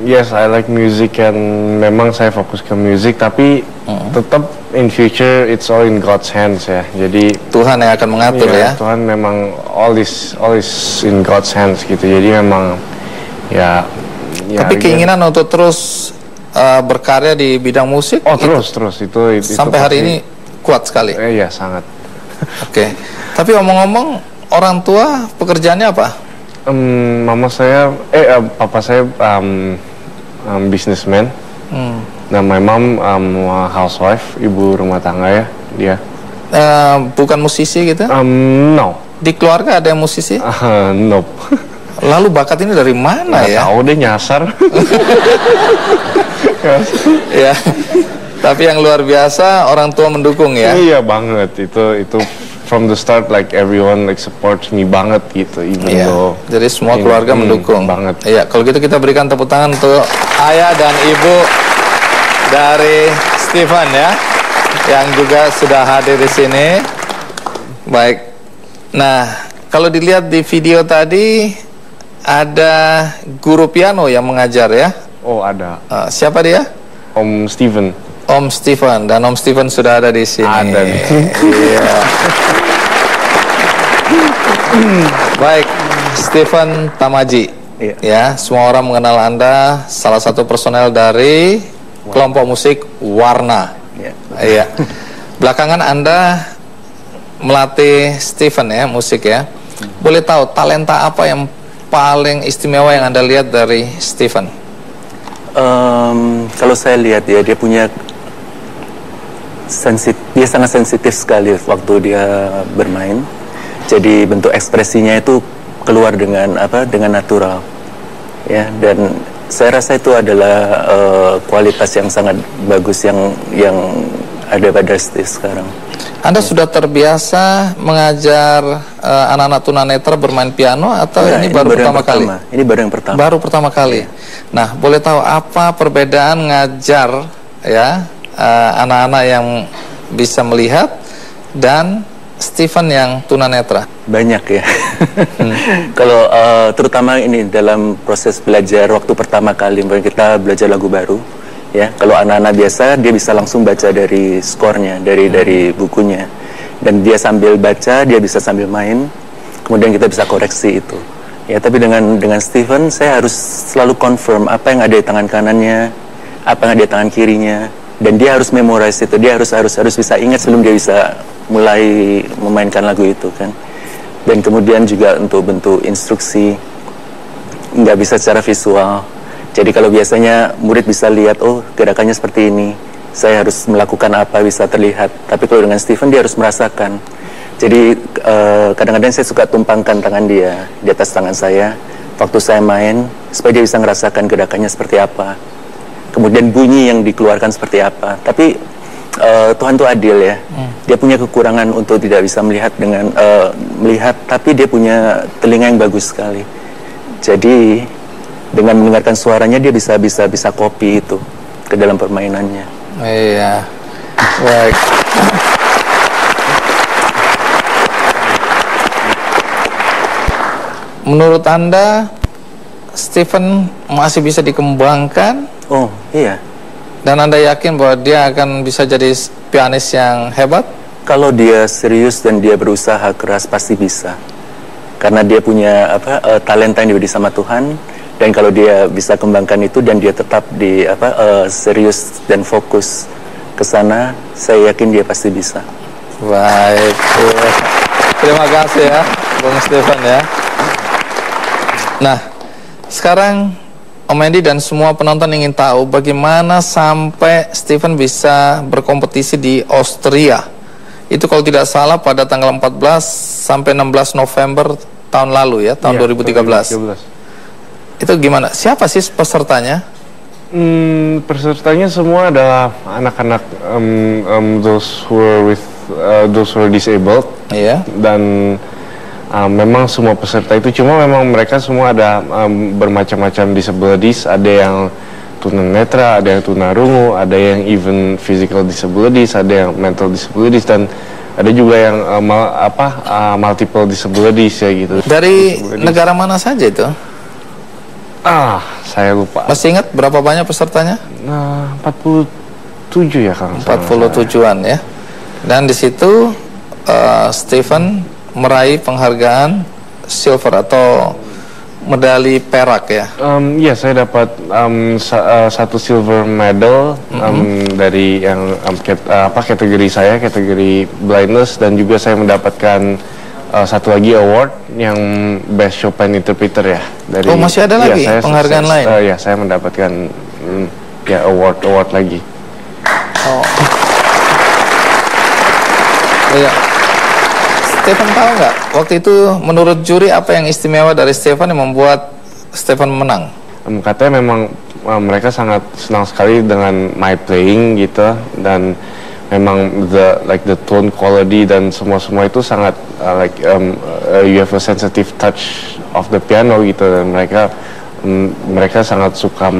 yes, I like music, and memang saya fokus ke musik, tapi tetap in future it's all in God's hands ya. Jadi Tuhan yang akan mengatur ya. Tuhan memang all is in God's hands gitu. Jadi memang ya ya, Tapi keinginan untuk terus berkarya di bidang musik? Oh terus itu sampai hari ini kuat sekali? Iya sangat. Oke. Tapi omong-omong, orang tua pekerjaannya apa? Mama saya, papa saya businessman. Dan my mom housewife, ibu rumah tangga ya dia. Bukan musisi gitu? No. Di keluarga ada yang musisi? Nope. Lalu bakat ini dari mana ya? Tahu deh, nyasar. Ya. Tapi yang luar biasa orang tua mendukung ya? Iya banget, itu from the start like everyone like supports me banget gitu, even though. Jadi semua keluarga mendukung banget. Iya, kalau gitu kita berikan tepuk tangan untuk ayah dan ibu dari Stephen ya, yang juga sudah hadir di sini. Baik. Nah, kalau dilihat di video tadi ada guru piano yang mengajar ya? Oh, ada. Siapa dia? Om Steven. Om Steven, dan Om Steven sudah ada di sini. Ada. Iya. Baik, Stephen Tamaji. Iya. Ya, semua orang mengenal Anda, salah satu personel dari kelompok musik Warna. Iya. Iya. Belakangan Anda melatih Stephen ya, musik ya. Boleh tahu talenta apa yang paling istimewa yang Anda lihat dari Stephen? Kalau saya lihat ya, dia punya dia sangat sensitif sekali waktu dia bermain. Jadi bentuk ekspresinya itu keluar dengan natural. Ya, dan saya rasa itu adalah kualitas yang sangat bagus yang ada pada Steve sekarang. Anda sudah terbiasa mengajar anak-anak tunanetra bermain piano atau ini baru pertama kali? Ini baru yang pertama. Baru pertama kali. Nah, boleh tahu apa perbedaan ngajar ya anak-anak yang bisa melihat dan Stephen yang tunanetra? Banyak ya. Kalau terutama ini dalam proses belajar waktu pertama kali kita belajar lagu baru. Ya, kalau anak-anak biasa dia bisa langsung baca dari skornya, dari bukunya, dan dia sambil baca dia bisa sambil main, kemudian kita bisa koreksi itu. Ya, tapi dengan Stephen saya harus selalu confirm apa yang ada di tangan kanannya, apa yang ada di tangan kirinya, dan dia harus memorize itu, dia harus bisa ingat sebelum dia bisa mulai memainkan lagu itu kan. Dan kemudian juga untuk bentuk instruksi nggak bisa secara visual. Jadi kalau biasanya murid bisa lihat, oh gerakannya seperti ini, saya harus melakukan apa bisa terlihat. Tapi kalau dengan Stephen dia harus merasakan. Jadi kadang-kadang saya suka tumpangkan tangan dia di atas tangan saya waktu saya main, supaya dia bisa merasakan gerakannya seperti apa. Kemudian bunyi yang dikeluarkan seperti apa. Tapi Tuhan itu adil ya. Dia punya kekurangan untuk tidak bisa melihat melihat, tapi dia punya telinga yang bagus sekali. Jadi dengan mendengarkan suaranya dia bisa copy itu ke dalam permainannya. Iya. Baik. Menurut Anda Stephen masih bisa dikembangkan? Oh, iya. Dan Anda yakin bahwa dia akan bisa jadi pianis yang hebat? Kalau dia serius dan dia berusaha keras pasti bisa. Karena dia punya talenta yang diberi sama Tuhan. Dan kalau dia bisa kembangkan itu dan dia tetap serius dan fokus ke sana, saya yakin dia pasti bisa. Baik. Ya. Terima kasih ya, Bung Stephen ya. Nah, sekarang Om Andy dan semua penonton ingin tahu bagaimana sampai Stephen bisa berkompetisi di Austria. Itu kalau tidak salah pada tanggal 14 sampai 16 November tahun lalu ya, tahun 2013. Itu gimana? Siapa sih pesertanya? Pesertanya semua adalah anak-anak those who are disabled. Iya. Dan memang semua peserta itu cuma memang mereka semua ada bermacam-macam disabilities. Ada yang tunanetra, ada yang tunarungu, ada yang even physical disabilities, ada yang mental disabilities, dan ada juga yang multiple disabilities ya gitu. Dari negara mana saja itu? Saya lupa. Masih ingat berapa banyak pesertanya? 47 ya Kang. 47-an ya. Dan di situ Stephen meraih penghargaan silver atau medali perak ya? Ya, saya dapat satu silver medal dari yang kategori saya, kategori blindness, dan juga saya mendapatkan satu lagi award yang Best Chopin Interpreter ya. Dari, masih ada lagi penghargaan lain? Ya, saya mendapatkan award lagi. Ya. Stefan tahu nggak, waktu itu menurut juri apa yang istimewa dari Stefan yang membuat Stefan menang? Katanya memang mereka sangat senang sekali dengan my playing gitu, dan memang the tone quality dan semua itu sangat you have a sensitive touch of the piano gitu, dan mereka sangat suka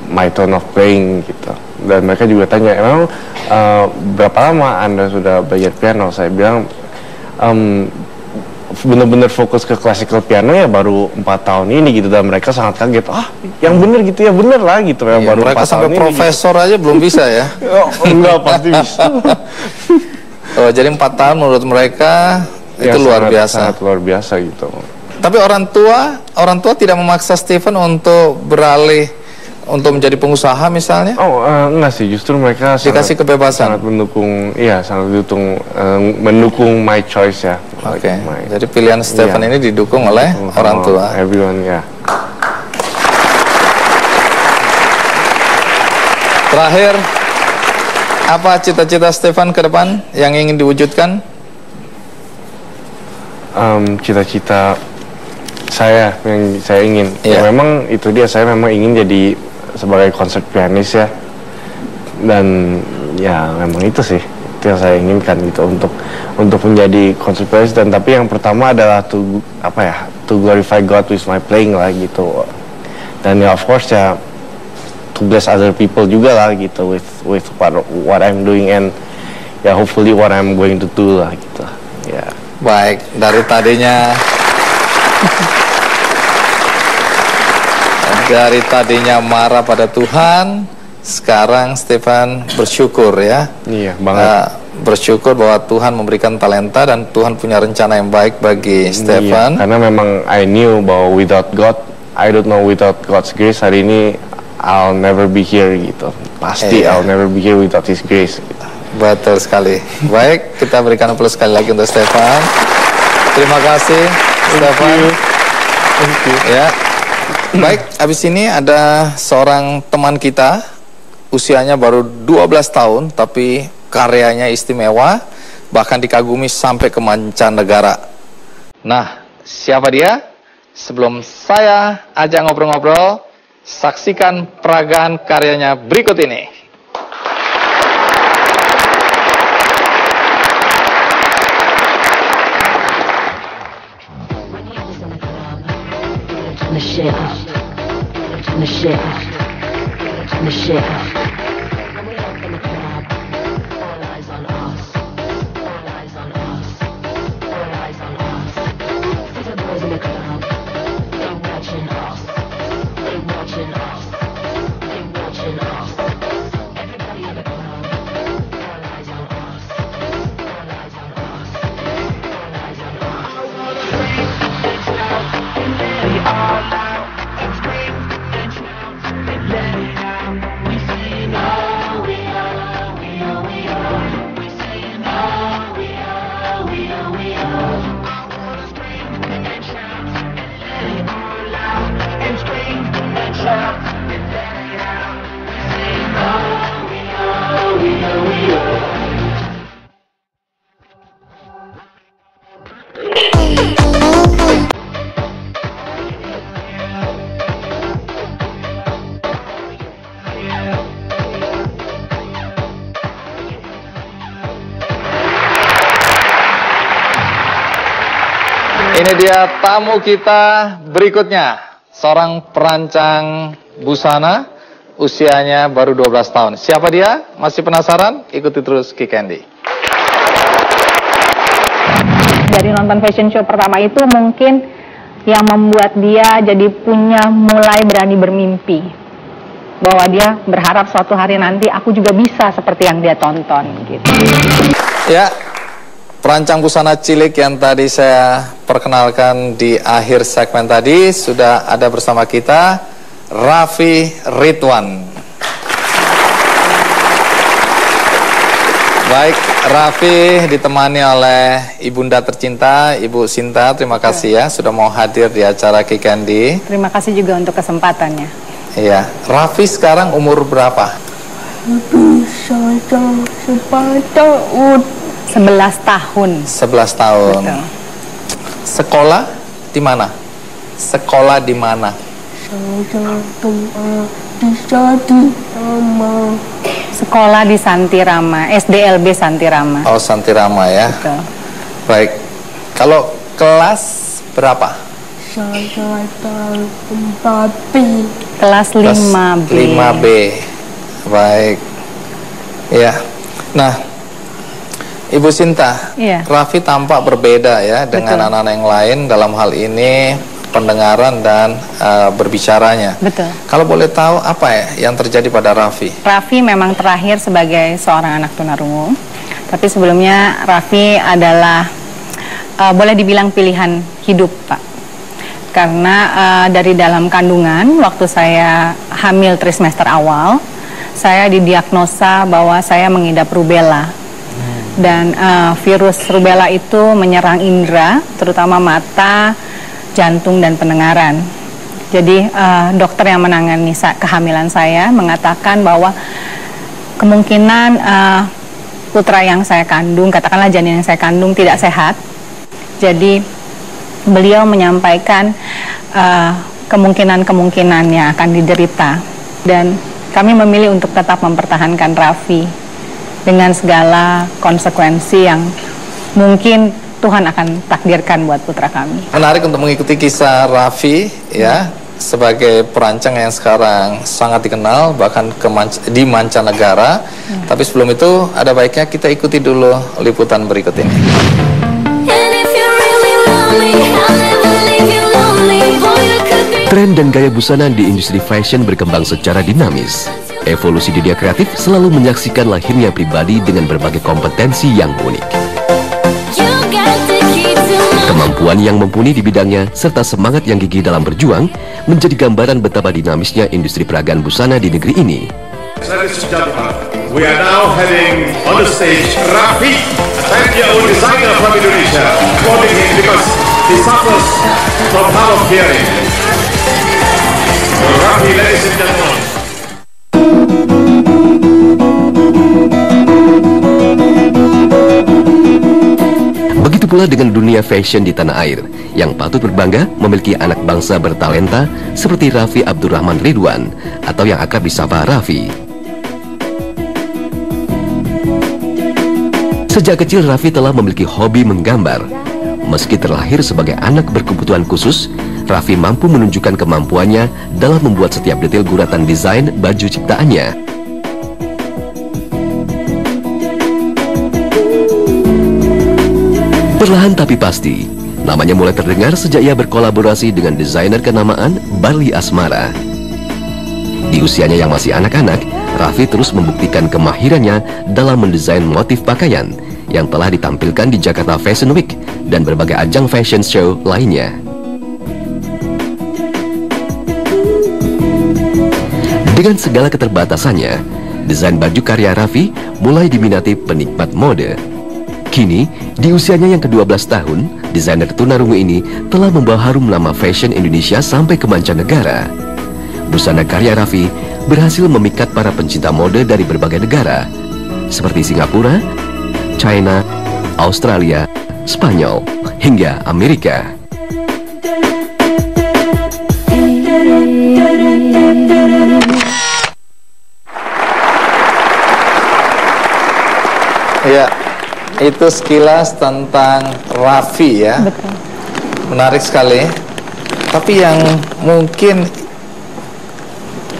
my tone of playing gitu. Dan mereka juga tanya, emang berapa lama Anda sudah belajar piano? Saya bilang benar-benar fokus ke classical piano ya baru 4 tahun ini gitu, dan mereka sangat kaget, yang bener gitu ya, bener lah gitu ya, baru mereka 4 sampai tahun profesor ini, gitu. Aja belum bisa ya. Enggak, pasti bisa. Jadi 4 tahun menurut mereka ya, itu luar biasa. Sangat luar biasa gitu. Tapi orang tua tidak memaksa Stefan untuk beralih untuk menjadi pengusaha misalnya? Enggak sih, justru mereka dikasih kebebasan, sangat mendukung, mendukung my choice ya. Oke. Jadi pilihan Stefan ini didukung oleh orang tua. Everyone ya. Terakhir, apa cita-cita Stefan ke depan yang ingin diwujudkan? Cita-cita saya yang saya ingin, ya memang itu dia, saya memang ingin jadi sebagai concert pianis ya, dan ya memang itu sih itu yang saya inginkan gitu, untuk menjadi concert pianis. Dan tapi yang pertama adalah to glorify God with my playing lah gitu, dan ya of course ya to bless other people juga lah gitu with what I'm doing, and ya hopefully what I'm going to do lah gitu ya. Baik, dari tadinya marah pada Tuhan, sekarang Stefan bersyukur ya. Iya, banget. Bersyukur bahwa Tuhan memberikan talenta dan Tuhan punya rencana yang baik bagi Stefan. Iya, karena memang I knew bahwa without God, I don't know, without God's grace hari ini I'll never be here gitu. Pasti I'll never be here without His grace gitu. Betul sekali. Baik, kita berikan aplaus sekali lagi untuk Stefan. Terima kasih Stefan. Thank you. Ya. Baik, habis ini ada seorang teman kita, usianya baru 12 tahun, tapi karyanya istimewa, bahkan dikagumi sampai ke mancanegara. Nah, siapa dia? Sebelum saya ajak ngobrol-ngobrol, saksikan peragaan karyanya berikut ini. Ini dia tamu kita berikutnya, seorang perancang busana, usianya baru 12 tahun. Siapa dia? Masih penasaran? Ikuti terus Ki Candy. Dari nonton fashion show pertama itu mungkin yang membuat dia jadi mulai berani bermimpi. Bahwa dia berharap suatu hari nanti aku juga bisa seperti yang dia tonton gitu. Ya, perancang busana cilik yang tadi saya perkenalkan di akhir segmen tadi sudah ada bersama kita, Raffi Ridwan. Baik, Raffi ditemani oleh ibunda tercinta, Ibu Sinta. Terima kasih ya sudah mau hadir di acara Kikendi. Terima kasih juga untuk kesempatannya. Iya, Raffi sekarang umur berapa? 11 tahun. 11 tahun. Betul. Sekolah di mana? Sekolah di mana? Sekolah di Santirama, SDLB Santirama. Oh, Santirama ya. Betul. Baik. Kalau kelas berapa? Kelas 5B. 5B. Baik. Ya. Nah, Ibu Sinta, Iya. Raffi tampak berbeda ya dengan Betul. anak-anak yang lain dalam hal ini pendengaran dan berbicaranya. Betul. Kalau boleh tahu apa ya yang terjadi pada Raffi? Raffi memang terakhir sebagai seorang anak tunarungu. Tapi sebelumnya Raffi adalah boleh dibilang pilihan hidup, Pak. Karena dari dalam kandungan, waktu saya hamil trimester awal, saya didiagnosa bahwa saya mengidap rubella. Dan virus rubella itu menyerang indera, terutama mata, jantung, dan pendengaran. Jadi dokter yang menangani kehamilan saya mengatakan bahwa kemungkinan putra yang saya kandung, katakanlah janin yang saya kandung, tidak sehat. Jadi beliau menyampaikan kemungkinan-kemungkinan yang akan diderita. Dan kami memilih untuk tetap mempertahankan Raffi dengan segala konsekuensi yang mungkin Tuhan akan takdirkan buat putra kami. Menarik untuk mengikuti kisah Raffi ya, sebagai perancang yang sekarang sangat dikenal bahkan di mancanegara. Tapi sebelum itu ada baiknya kita ikuti dulu liputan berikut ini. Tren dan gaya busana di industri fashion berkembang secara dinamis. Evolusi dunia kreatif selalu menyaksikan lahirnya pribadi dengan berbagai kompetensi yang unik. Kemampuan yang mumpuni di bidangnya serta semangat yang gigih dalam berjuang menjadi gambaran betapa dinamisnya industri peragaan busana di negeri ini. Ladies and gentlemen, we are now heading on the stage Raffi, a 10-year-old designer from Indonesia, quoting him because he suffers from hard of hearing. Raffi, ladies and gentlemen. Begitu pula dengan dunia fashion di tanah air, yang patut berbangga memiliki anak bangsa bertalenta seperti Raffi Abdurrahman Ridwan, atau yang akrab disapa Raffi. Sejak kecil Raffi telah memiliki hobi menggambar. Meski terlahir sebagai anak berkebutuhan khusus, Raffi mampu menunjukkan kemampuannya dalam membuat setiap detail guratan desain baju ciptaannya. Perlahan tapi pasti, namanya mulai terdengar sejak ia berkolaborasi dengan desainer kenamaan Barli Asmara. Di usianya yang masih anak-anak, Raffi terus membuktikan kemahirannya dalam mendesain motif pakaian yang telah ditampilkan di Jakarta Fashion Week dan berbagai ajang fashion show lainnya. Dengan segala keterbatasannya, desain baju karya Raffi mulai diminati penikmat mode. Kini, di usianya yang ke-12 tahun, desainer tunarungu ini telah membawa harum nama fashion Indonesia sampai ke mancanegara. Busana karya Raffi berhasil memikat para pencinta mode dari berbagai negara, seperti Singapura, China, Australia, Spanyol, hingga Amerika. Ya, itu sekilas tentang Raffi ya. Betul. Menarik sekali. Tapi yang mungkin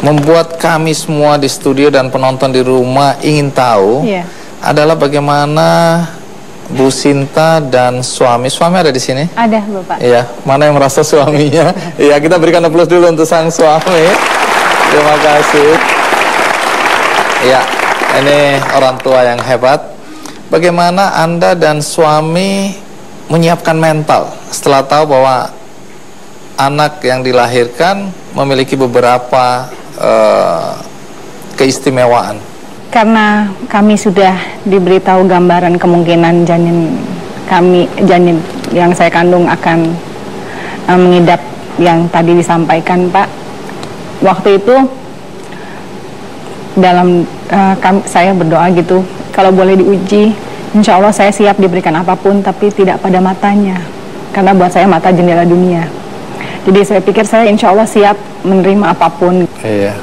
membuat kami semua di studio dan penonton di rumah ingin tahu adalah bagaimana Bu Sinta dan suami ada di sini? Ada, Bapak. Iya, mana yang merasa suaminya? Iya, kita berikan aplaus dulu untuk sang suami. Terima kasih. Iya, ini orang tua yang hebat. bagaimana Anda dan suami menyiapkan mental setelah tahu bahwa anak yang dilahirkan memiliki beberapa keistimewaan? Karena kami sudah diberitahu gambaran kemungkinan janin yang saya kandung akan mengidap yang tadi disampaikan Pak. Waktu itu saya berdoa gitu, kalau boleh diuji, insya Allah saya siap diberikan apapun, tapi tidak pada matanya, karena buat saya mata jendela dunia. Jadi saya pikir saya insya Allah siap menerima apapun. Iya.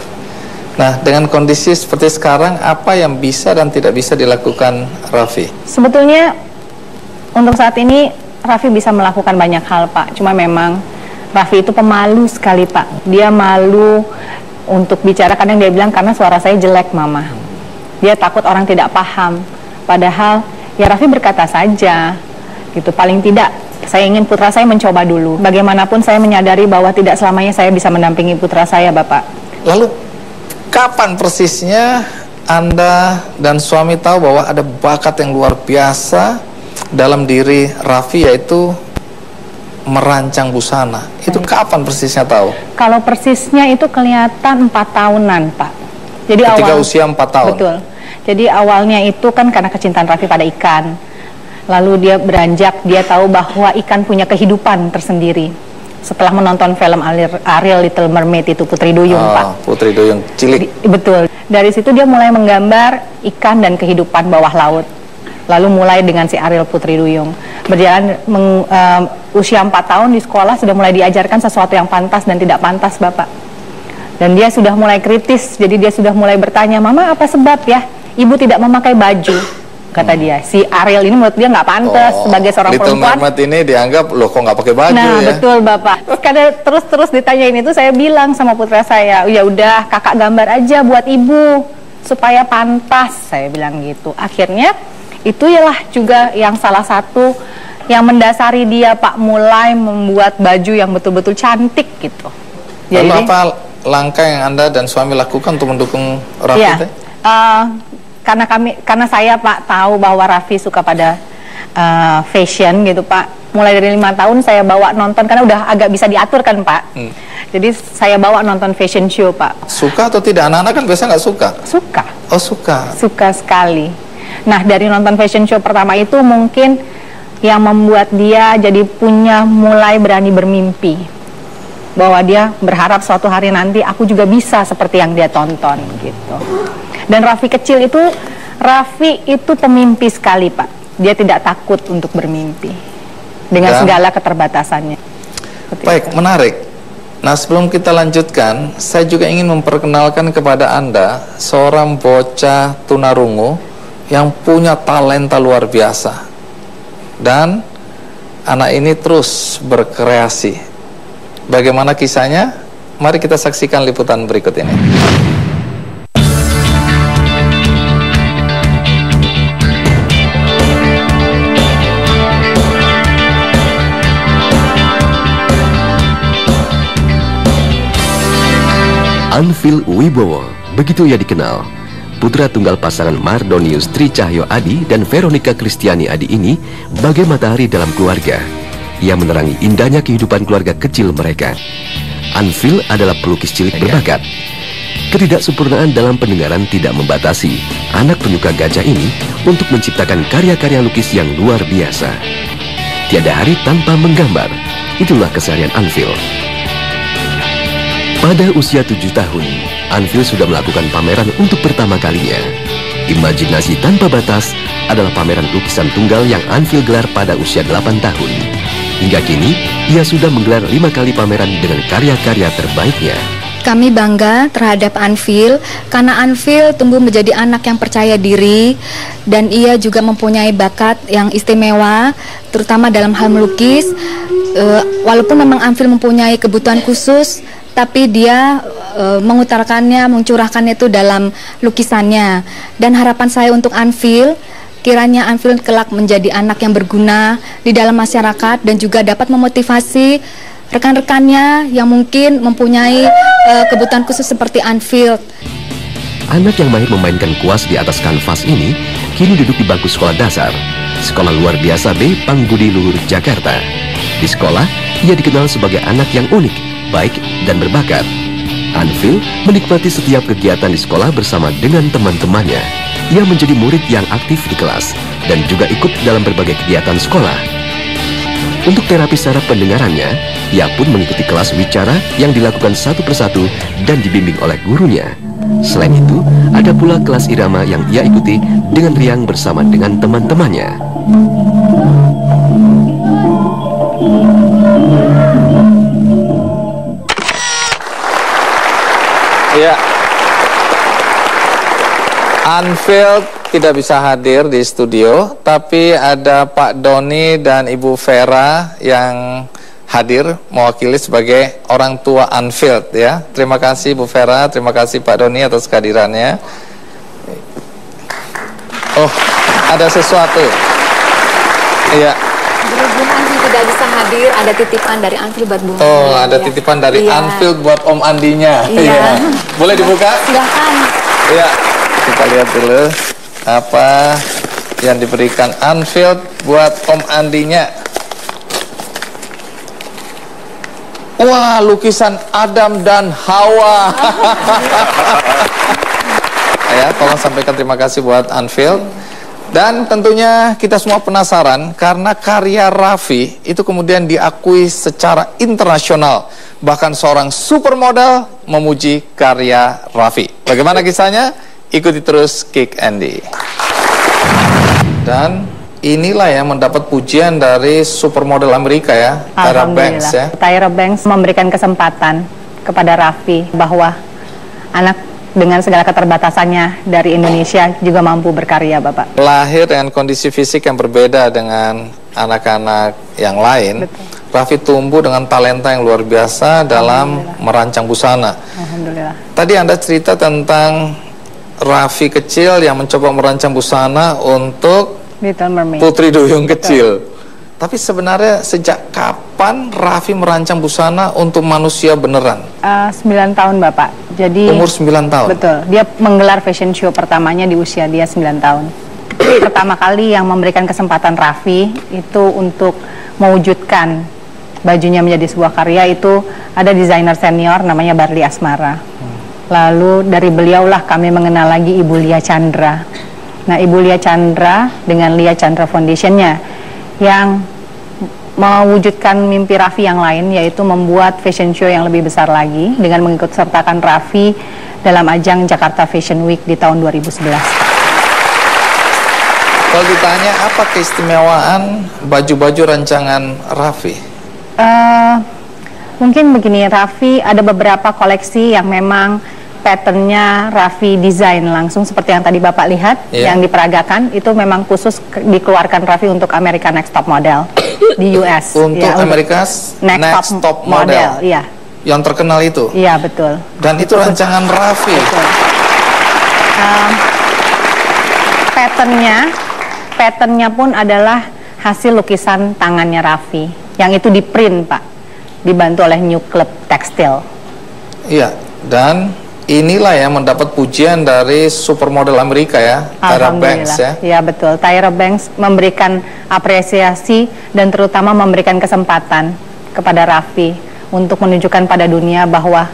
Nah, dengan kondisi seperti sekarang, apa yang bisa dan tidak bisa dilakukan Raffi? Sebetulnya untuk saat ini Raffi bisa melakukan banyak hal Pak, cuma memang Raffi itu pemalu sekali Pak. Dia malu untuk bicara, kadang dia bilang karena suara saya jelek Mama. Dia takut orang tidak paham. Padahal ya Raffi berkata saja gitu, paling tidak saya ingin putra saya mencoba dulu. Bagaimanapun saya menyadari bahwa tidak selamanya saya bisa mendampingi putra saya Bapak. Lalu kapan persisnya Anda dan suami tahu bahwa ada bakat yang luar biasa dalam diri Raffi, yaitu merancang busana? Itu kapan persisnya tahu? Kalau persisnya itu kelihatan 4 tahunan Pak. Jadi ketika usia 4 tahun? Betul. Jadi awalnya itu kan karena kecintaan Raffi pada ikan. Lalu dia beranjak, dia tahu bahwa ikan punya kehidupan tersendiri. Setelah menonton film Ariel Little Mermaid itu, Putri Duyung Pak. Putri Duyung cilik. Betul. Dari situ dia mulai menggambar ikan dan kehidupan bawah laut. Lalu mulai dengan si Ariel Putri Duyung. Berjalan usia 4 tahun di sekolah sudah mulai diajarkan sesuatu yang pantas dan tidak pantas Bapak. Dan dia sudah mulai kritis, jadi dia sudah mulai bertanya, Mama apa sebab ya ibu tidak memakai baju? Kata dia, si Ariel ini menurut dia nggak pantas sebagai seorang Little perempuan. Mermaid ini dianggap, loh kok nggak pakai baju nah, ya? Betul Bapak. Karena terus ditanyain itu, saya bilang sama putra saya, ya udah kakak gambar aja buat ibu supaya pantas, saya bilang gitu. Akhirnya itu ialah juga yang salah satu yang mendasari dia Pak, mulai membuat baju yang betul-betul cantik gitu. Lalu apa langkah yang Anda dan suami lakukan untuk mendukung Raffi? Ya, karena saya Pak tahu bahwa Raffi suka pada fashion gitu Pak. Mulai dari 5 tahun saya bawa nonton, karena udah agak bisa diatur kan Pak. Jadi saya bawa nonton fashion show Pak. Suka atau tidak? Anak-anak kan biasanya nggak suka. Suka. Oh suka. Suka sekali. Nah dari nonton fashion show pertama itu mungkin yang membuat dia jadi mulai berani bermimpi, bahwa dia berharap suatu hari nanti aku juga bisa seperti yang dia tonton gitu. Dan Raffi kecil itu, Raffi itu pemimpi sekali Pak. Dia tidak takut untuk bermimpi dengan segala keterbatasannya. Baik, menarik. Nah sebelum kita lanjutkan, saya juga ingin memperkenalkan kepada Anda seorang bocah tunarungu yang punya talenta luar biasa. Dan anak ini terus berkreasi. Bagaimana kisahnya? Mari kita saksikan liputan berikut ini. Anfil Wibowo, begitu ia dikenal. Putra tunggal pasangan Mardonius Tri Cahyo Adi dan Veronica Kristiani Adi ini bagai matahari dalam keluarga. Ia menerangi indahnya kehidupan keluarga kecil mereka. Anfil adalah pelukis cilik berbakat. Ketidaksempurnaan dalam pendengaran tidak membatasi anak penyuka gajah ini untuk menciptakan karya-karya lukis yang luar biasa. Tiada hari tanpa menggambar, itulah keseharian Anfil. Pada usia 7 tahun, Anfil sudah melakukan pameran untuk pertama kalinya. Imajinasi Tanpa Batas adalah pameran lukisan tunggal yang Anfil gelar pada usia 8 tahun. Hingga kini, ia sudah menggelar 5 kali pameran dengan karya-karya terbaiknya. Kami bangga terhadap Anfil karena Anfil tumbuh menjadi anak yang percaya diri, dan ia juga mempunyai bakat yang istimewa, terutama dalam hal melukis. Walaupun memang Anfil mempunyai kebutuhan khusus, tapi dia mengutarakannya, mencurahkannya itu dalam lukisannya. Dan harapan saya untuk Anfil, kiranya Anfil kelak menjadi anak yang berguna di dalam masyarakat dan juga dapat memotivasi rekan-rekannya yang mungkin mempunyai kebutuhan khusus seperti Anfil. Anak yang mahir memainkan kuas di atas kanvas ini kini duduk di bangku sekolah dasar, Sekolah Luar Biasa B Pangbudi Luhur, Jakarta. Di sekolah, ia dikenal sebagai anak yang unik, baik, dan berbakat. Anfil menikmati setiap kegiatan di sekolah bersama dengan teman-temannya. Ia menjadi murid yang aktif di kelas dan juga ikut dalam berbagai kegiatan sekolah. Untuk terapi saraf pendengarannya, ia pun mengikuti kelas wicara yang dilakukan satu persatu dan dibimbing oleh gurunya. Selain itu, ada pula kelas irama yang ia ikuti dengan riang bersama dengan teman-temannya. Ya, Anfil tidak bisa hadir di studio, tapi ada Pak Doni dan Ibu Vera yang hadir mewakili sebagai orang tua Anfield ya. Terima kasih Bu Vera, terima kasih Pak Doni atas kehadirannya. Oh, ada sesuatu. Iya. Berhubung Andi tidak bisa hadir, ada titipan dari Anfield buat Bung. Oh, ada titipan dari Anfield buat Om Andinya. Iya. Boleh dibuka? Silakan. Iya. Kita lihat dulu apa yang diberikan Anfield buat Om Andinya. Wah, lukisan Adam dan Hawa. Ya, tolong sampaikan terima kasih buat Anfield. Dan tentunya kita semua penasaran karena karya Raffi itu kemudian diakui secara internasional. Bahkan seorang supermodel memuji karya Raffi. Bagaimana kisahnya? Ikuti terus Kick Andy. Dan inilah yang mendapat pujian dari supermodel Amerika ya, Tyra Banks ya. Tyra Banks memberikan kesempatan kepada Raffi bahwa anak dengan segala keterbatasannya dari Indonesia juga mampu berkarya, Bapak. Lahir dengan kondisi fisik yang berbeda dengan anak-anak yang lain. Betul. Raffi tumbuh dengan talenta yang luar biasa dalam merancang busana. Alhamdulillah. Tadi Anda cerita tentang Raffi kecil yang mencoba merancang busana untuk Little Mermaid. Putri Duyung kecil. Tapi sebenarnya sejak kapan Raffi merancang busana untuk manusia beneran? 9 tahun Bapak. Jadi umur 9 tahun? Betul. Dia menggelar fashion show pertamanya di usia dia 9 tahun. Pertama kali yang memberikan kesempatan Raffi itu untuk mewujudkan bajunya menjadi sebuah karya itu ada desainer senior namanya Barli Asmara. Lalu dari beliaulah kami mengenal lagi Ibu Lia Chandra. Nah, Ibu Lia Chandra dengan Lia Chandra Foundation-nya yang mewujudkan mimpi Raffi yang lain, yaitu membuat fashion show yang lebih besar lagi dengan mengikutsertakan Raffi dalam ajang Jakarta Fashion Week di tahun 2011. Kalau ditanya apa keistimewaan baju-baju rancangan Raffi? Mungkin begini, Raffi ada beberapa koleksi yang memang patternnya Raffi desain langsung seperti yang tadi Bapak lihat, yang diperagakan itu memang khusus dikeluarkan Raffi untuk America Next Top Model di US. Untuk America's Next Top Model. Iya. Yang terkenal itu. Iya, betul. Dan itu rancangan Raffi. Patternnya pun adalah hasil lukisan tangannya Raffi, yang itu di print, Pak, dibantu oleh New Club Tekstil. Iya, dan inilah yang mendapat pujian dari supermodel Amerika ya, Tyra Banks ya. Iya, betul. Tyra Banks memberikan apresiasi dan terutama memberikan kesempatan kepada Raffi untuk menunjukkan pada dunia bahwa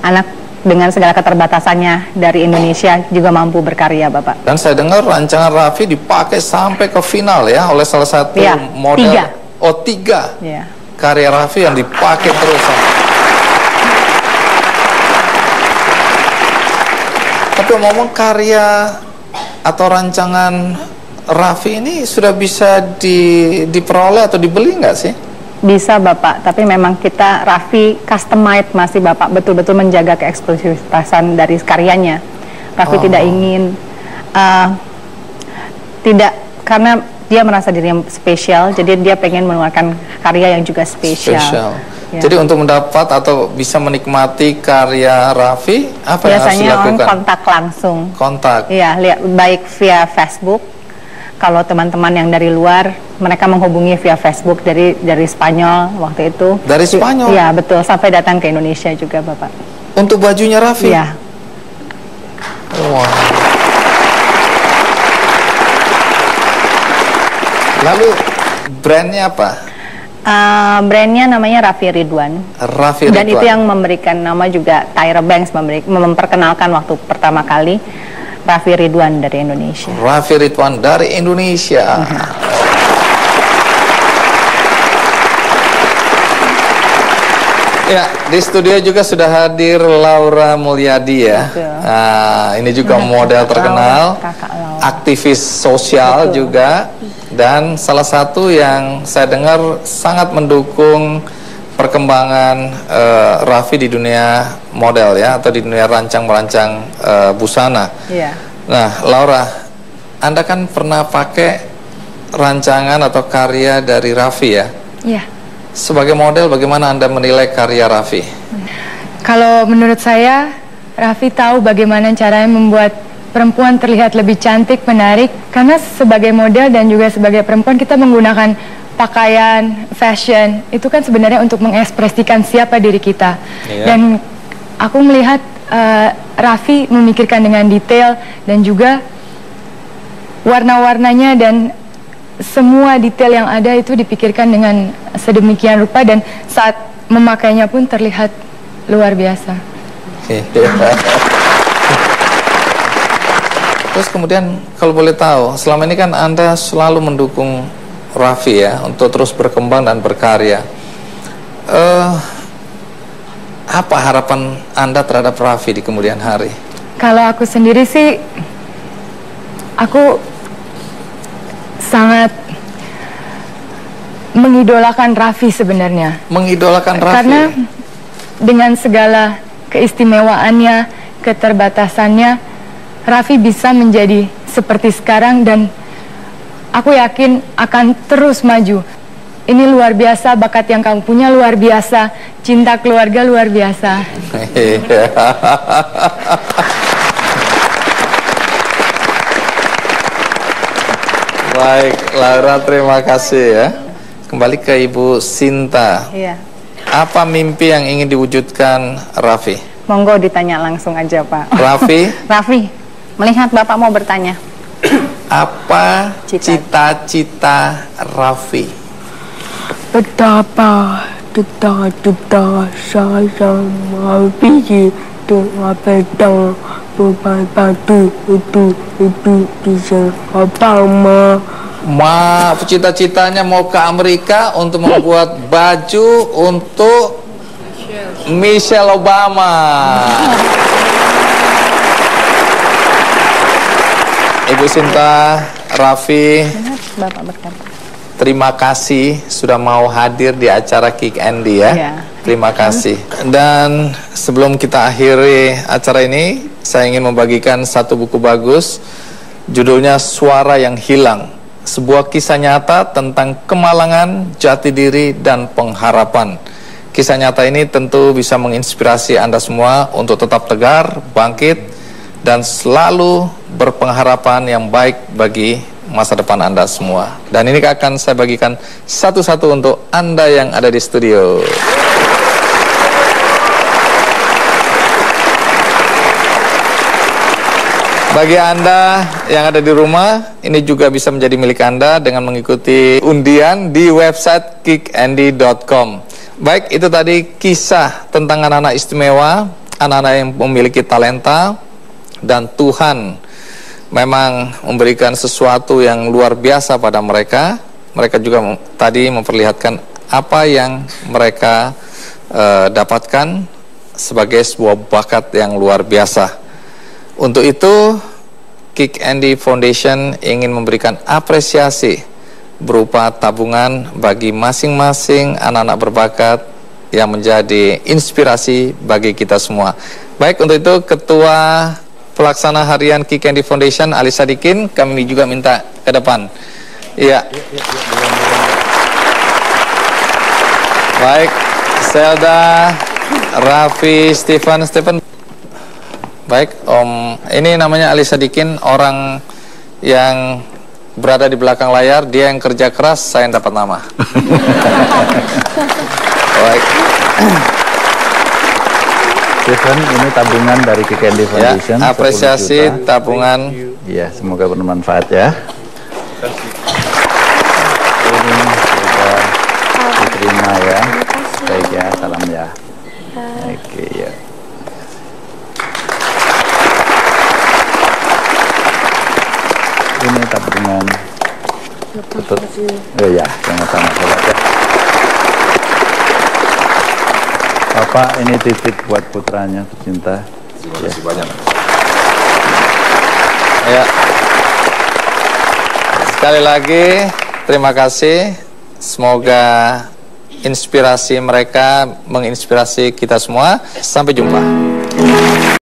anak dengan segala keterbatasannya dari Indonesia juga mampu berkarya, Bapak. Dan saya dengar rancangan Raffi dipakai sampai ke final ya oleh salah satu model. 3. Oh, 3. Iya. Karya Raffi yang dipakai terus. Tapi ngomong karya atau rancangan Raffi ini sudah bisa diperoleh atau dibeli nggak sih? Bisa, Bapak, tapi memang kita Raffi customized masih, Bapak, betul-betul menjaga keeksklusifitasan dari karyanya. Raffi tidak ingin karena dia merasa dirinya spesial, jadi dia pengen mengeluarkan karya yang juga spesial. Ya. Jadi untuk mendapat atau bisa menikmati karya Raffi, apa yang harus dilakukan? Biasanya orang kontak langsung. Kontak? Iya, baik via Facebook. Kalau teman-teman yang dari luar, mereka menghubungi via Facebook dari Spanyol waktu itu. Dari Spanyol? Iya, betul. Sampai datang ke Indonesia juga, Bapak. Untuk bajunya Raffi? Iya. Wow. Lalu brandnya apa? Brandnya namanya Raffi Ridwan. Raffi Ridwan. Dan itu yang memberikan nama juga Tyra Banks memperkenalkan waktu pertama kali Raffi Ridwan dari Indonesia. Raffi Ridwan dari Indonesia. Ya, di studio juga sudah hadir Laura Mulyadi ya. Nah, ini juga model terkenal, aktivis sosial juga. Dan salah satu yang saya dengar sangat mendukung perkembangan Raffi di dunia model ya, atau di dunia rancang-merancang busana. Iya. Nah, Laura, Anda kan pernah pakai rancangan atau karya dari Raffi ya? Iya. Sebagai model, bagaimana Anda menilai karya Raffi? Kalau menurut saya, Raffi tahu bagaimana caranya membuat perempuan terlihat lebih cantik, menarik. Karena sebagai model dan juga sebagai perempuan kita menggunakan pakaian, fashion. Itu kan sebenarnya untuk mengekspresikan siapa diri kita. Iya. Dan aku melihat Raffi memikirkan dengan detail dan juga warna-warnanya dan semua detail yang ada itu dipikirkan dengan sedemikian rupa, dan saat memakainya pun terlihat luar biasa. Terus kemudian kalau boleh tahu, selama ini kan Anda selalu mendukung Raffi ya untuk terus berkembang dan berkarya. Apa harapan Anda terhadap Raffi di kemudian hari? Kalau aku sendiri sih, aku sangat mengidolakan Raffi sebenarnya. Mengidolakan Raffi? Karena dengan segala keistimewaannya, keterbatasannya, Raffi bisa menjadi seperti sekarang, dan aku yakin akan terus maju. Ini luar biasa, bakat yang kamu punya luar biasa, cinta keluarga luar biasa. Baik, Laura, terima kasih ya. Kembali ke Ibu Sinta. Iya. Apa mimpi yang ingin diwujudkan Raffi? Monggo ditanya langsung aja, Pak. Raffi? Raffi, melihat Bapak mau bertanya. Apa cita-cita Raffi? Betapa cita-cita saya mimpi itu petang berbatu itu bisa apa cita-citanya mau ke Amerika untuk membuat baju untuk Michelle Obama. Ibu Sinta, Raffi, Bapak berkata, terima kasih sudah mau hadir di acara Kick Andy ya. Iya. Terima kasih. Dan sebelum kita akhiri acara ini, saya ingin membagikan satu buku bagus. Judulnya Suara yang Hilang. Sebuah kisah nyata tentang kemalangan, jati diri, dan pengharapan. Kisah nyata ini tentu bisa menginspirasi Anda semua untuk tetap tegar, bangkit, dan selalu berpengharapan yang baik bagi masa depan Anda semua. Dan ini akan saya bagikan satu-satu untuk Anda yang ada di studio. Bagi Anda yang ada di rumah, ini juga bisa menjadi milik Anda dengan mengikuti undian di website kickandy.com. Baik, itu tadi kisah tentang anak-anak istimewa, anak-anak yang memiliki talenta, dan Tuhan memang memberikan sesuatu yang luar biasa pada mereka. Mereka juga tadi memperlihatkan apa yang mereka dapatkan sebagai sebuah bakat yang luar biasa. Untuk itu, Kick Andy Foundation ingin memberikan apresiasi berupa tabungan bagi masing-masing anak-anak berbakat yang menjadi inspirasi bagi kita semua. Baik, untuk itu Ketua Pelaksana Harian Kick Andy Foundation, Ali Sadikin, kami juga minta ke depan. Iya. Baik, Zelda, Raffi, Stephen. Baik, Om. Ini namanya Ali Sadikin, orang yang berada di belakang layar. Dia yang kerja keras, saya yang dapat nama. Baik. Stephen, ini tabungan dari KKND Foundation. Ya, apresiasi tabungan. Ya, semoga bermanfaat ya. Ini sudah diterima ya. Baik ya, salam ya. Oke ya. Ini tabungan. Betul. Oh ya, sama-sama sobat ya. Bapak, ini titip buat putranya tercinta. Terima kasih banyak. Ya. Sekali lagi terima kasih. Semoga inspirasi mereka menginspirasi kita semua. Sampai jumpa.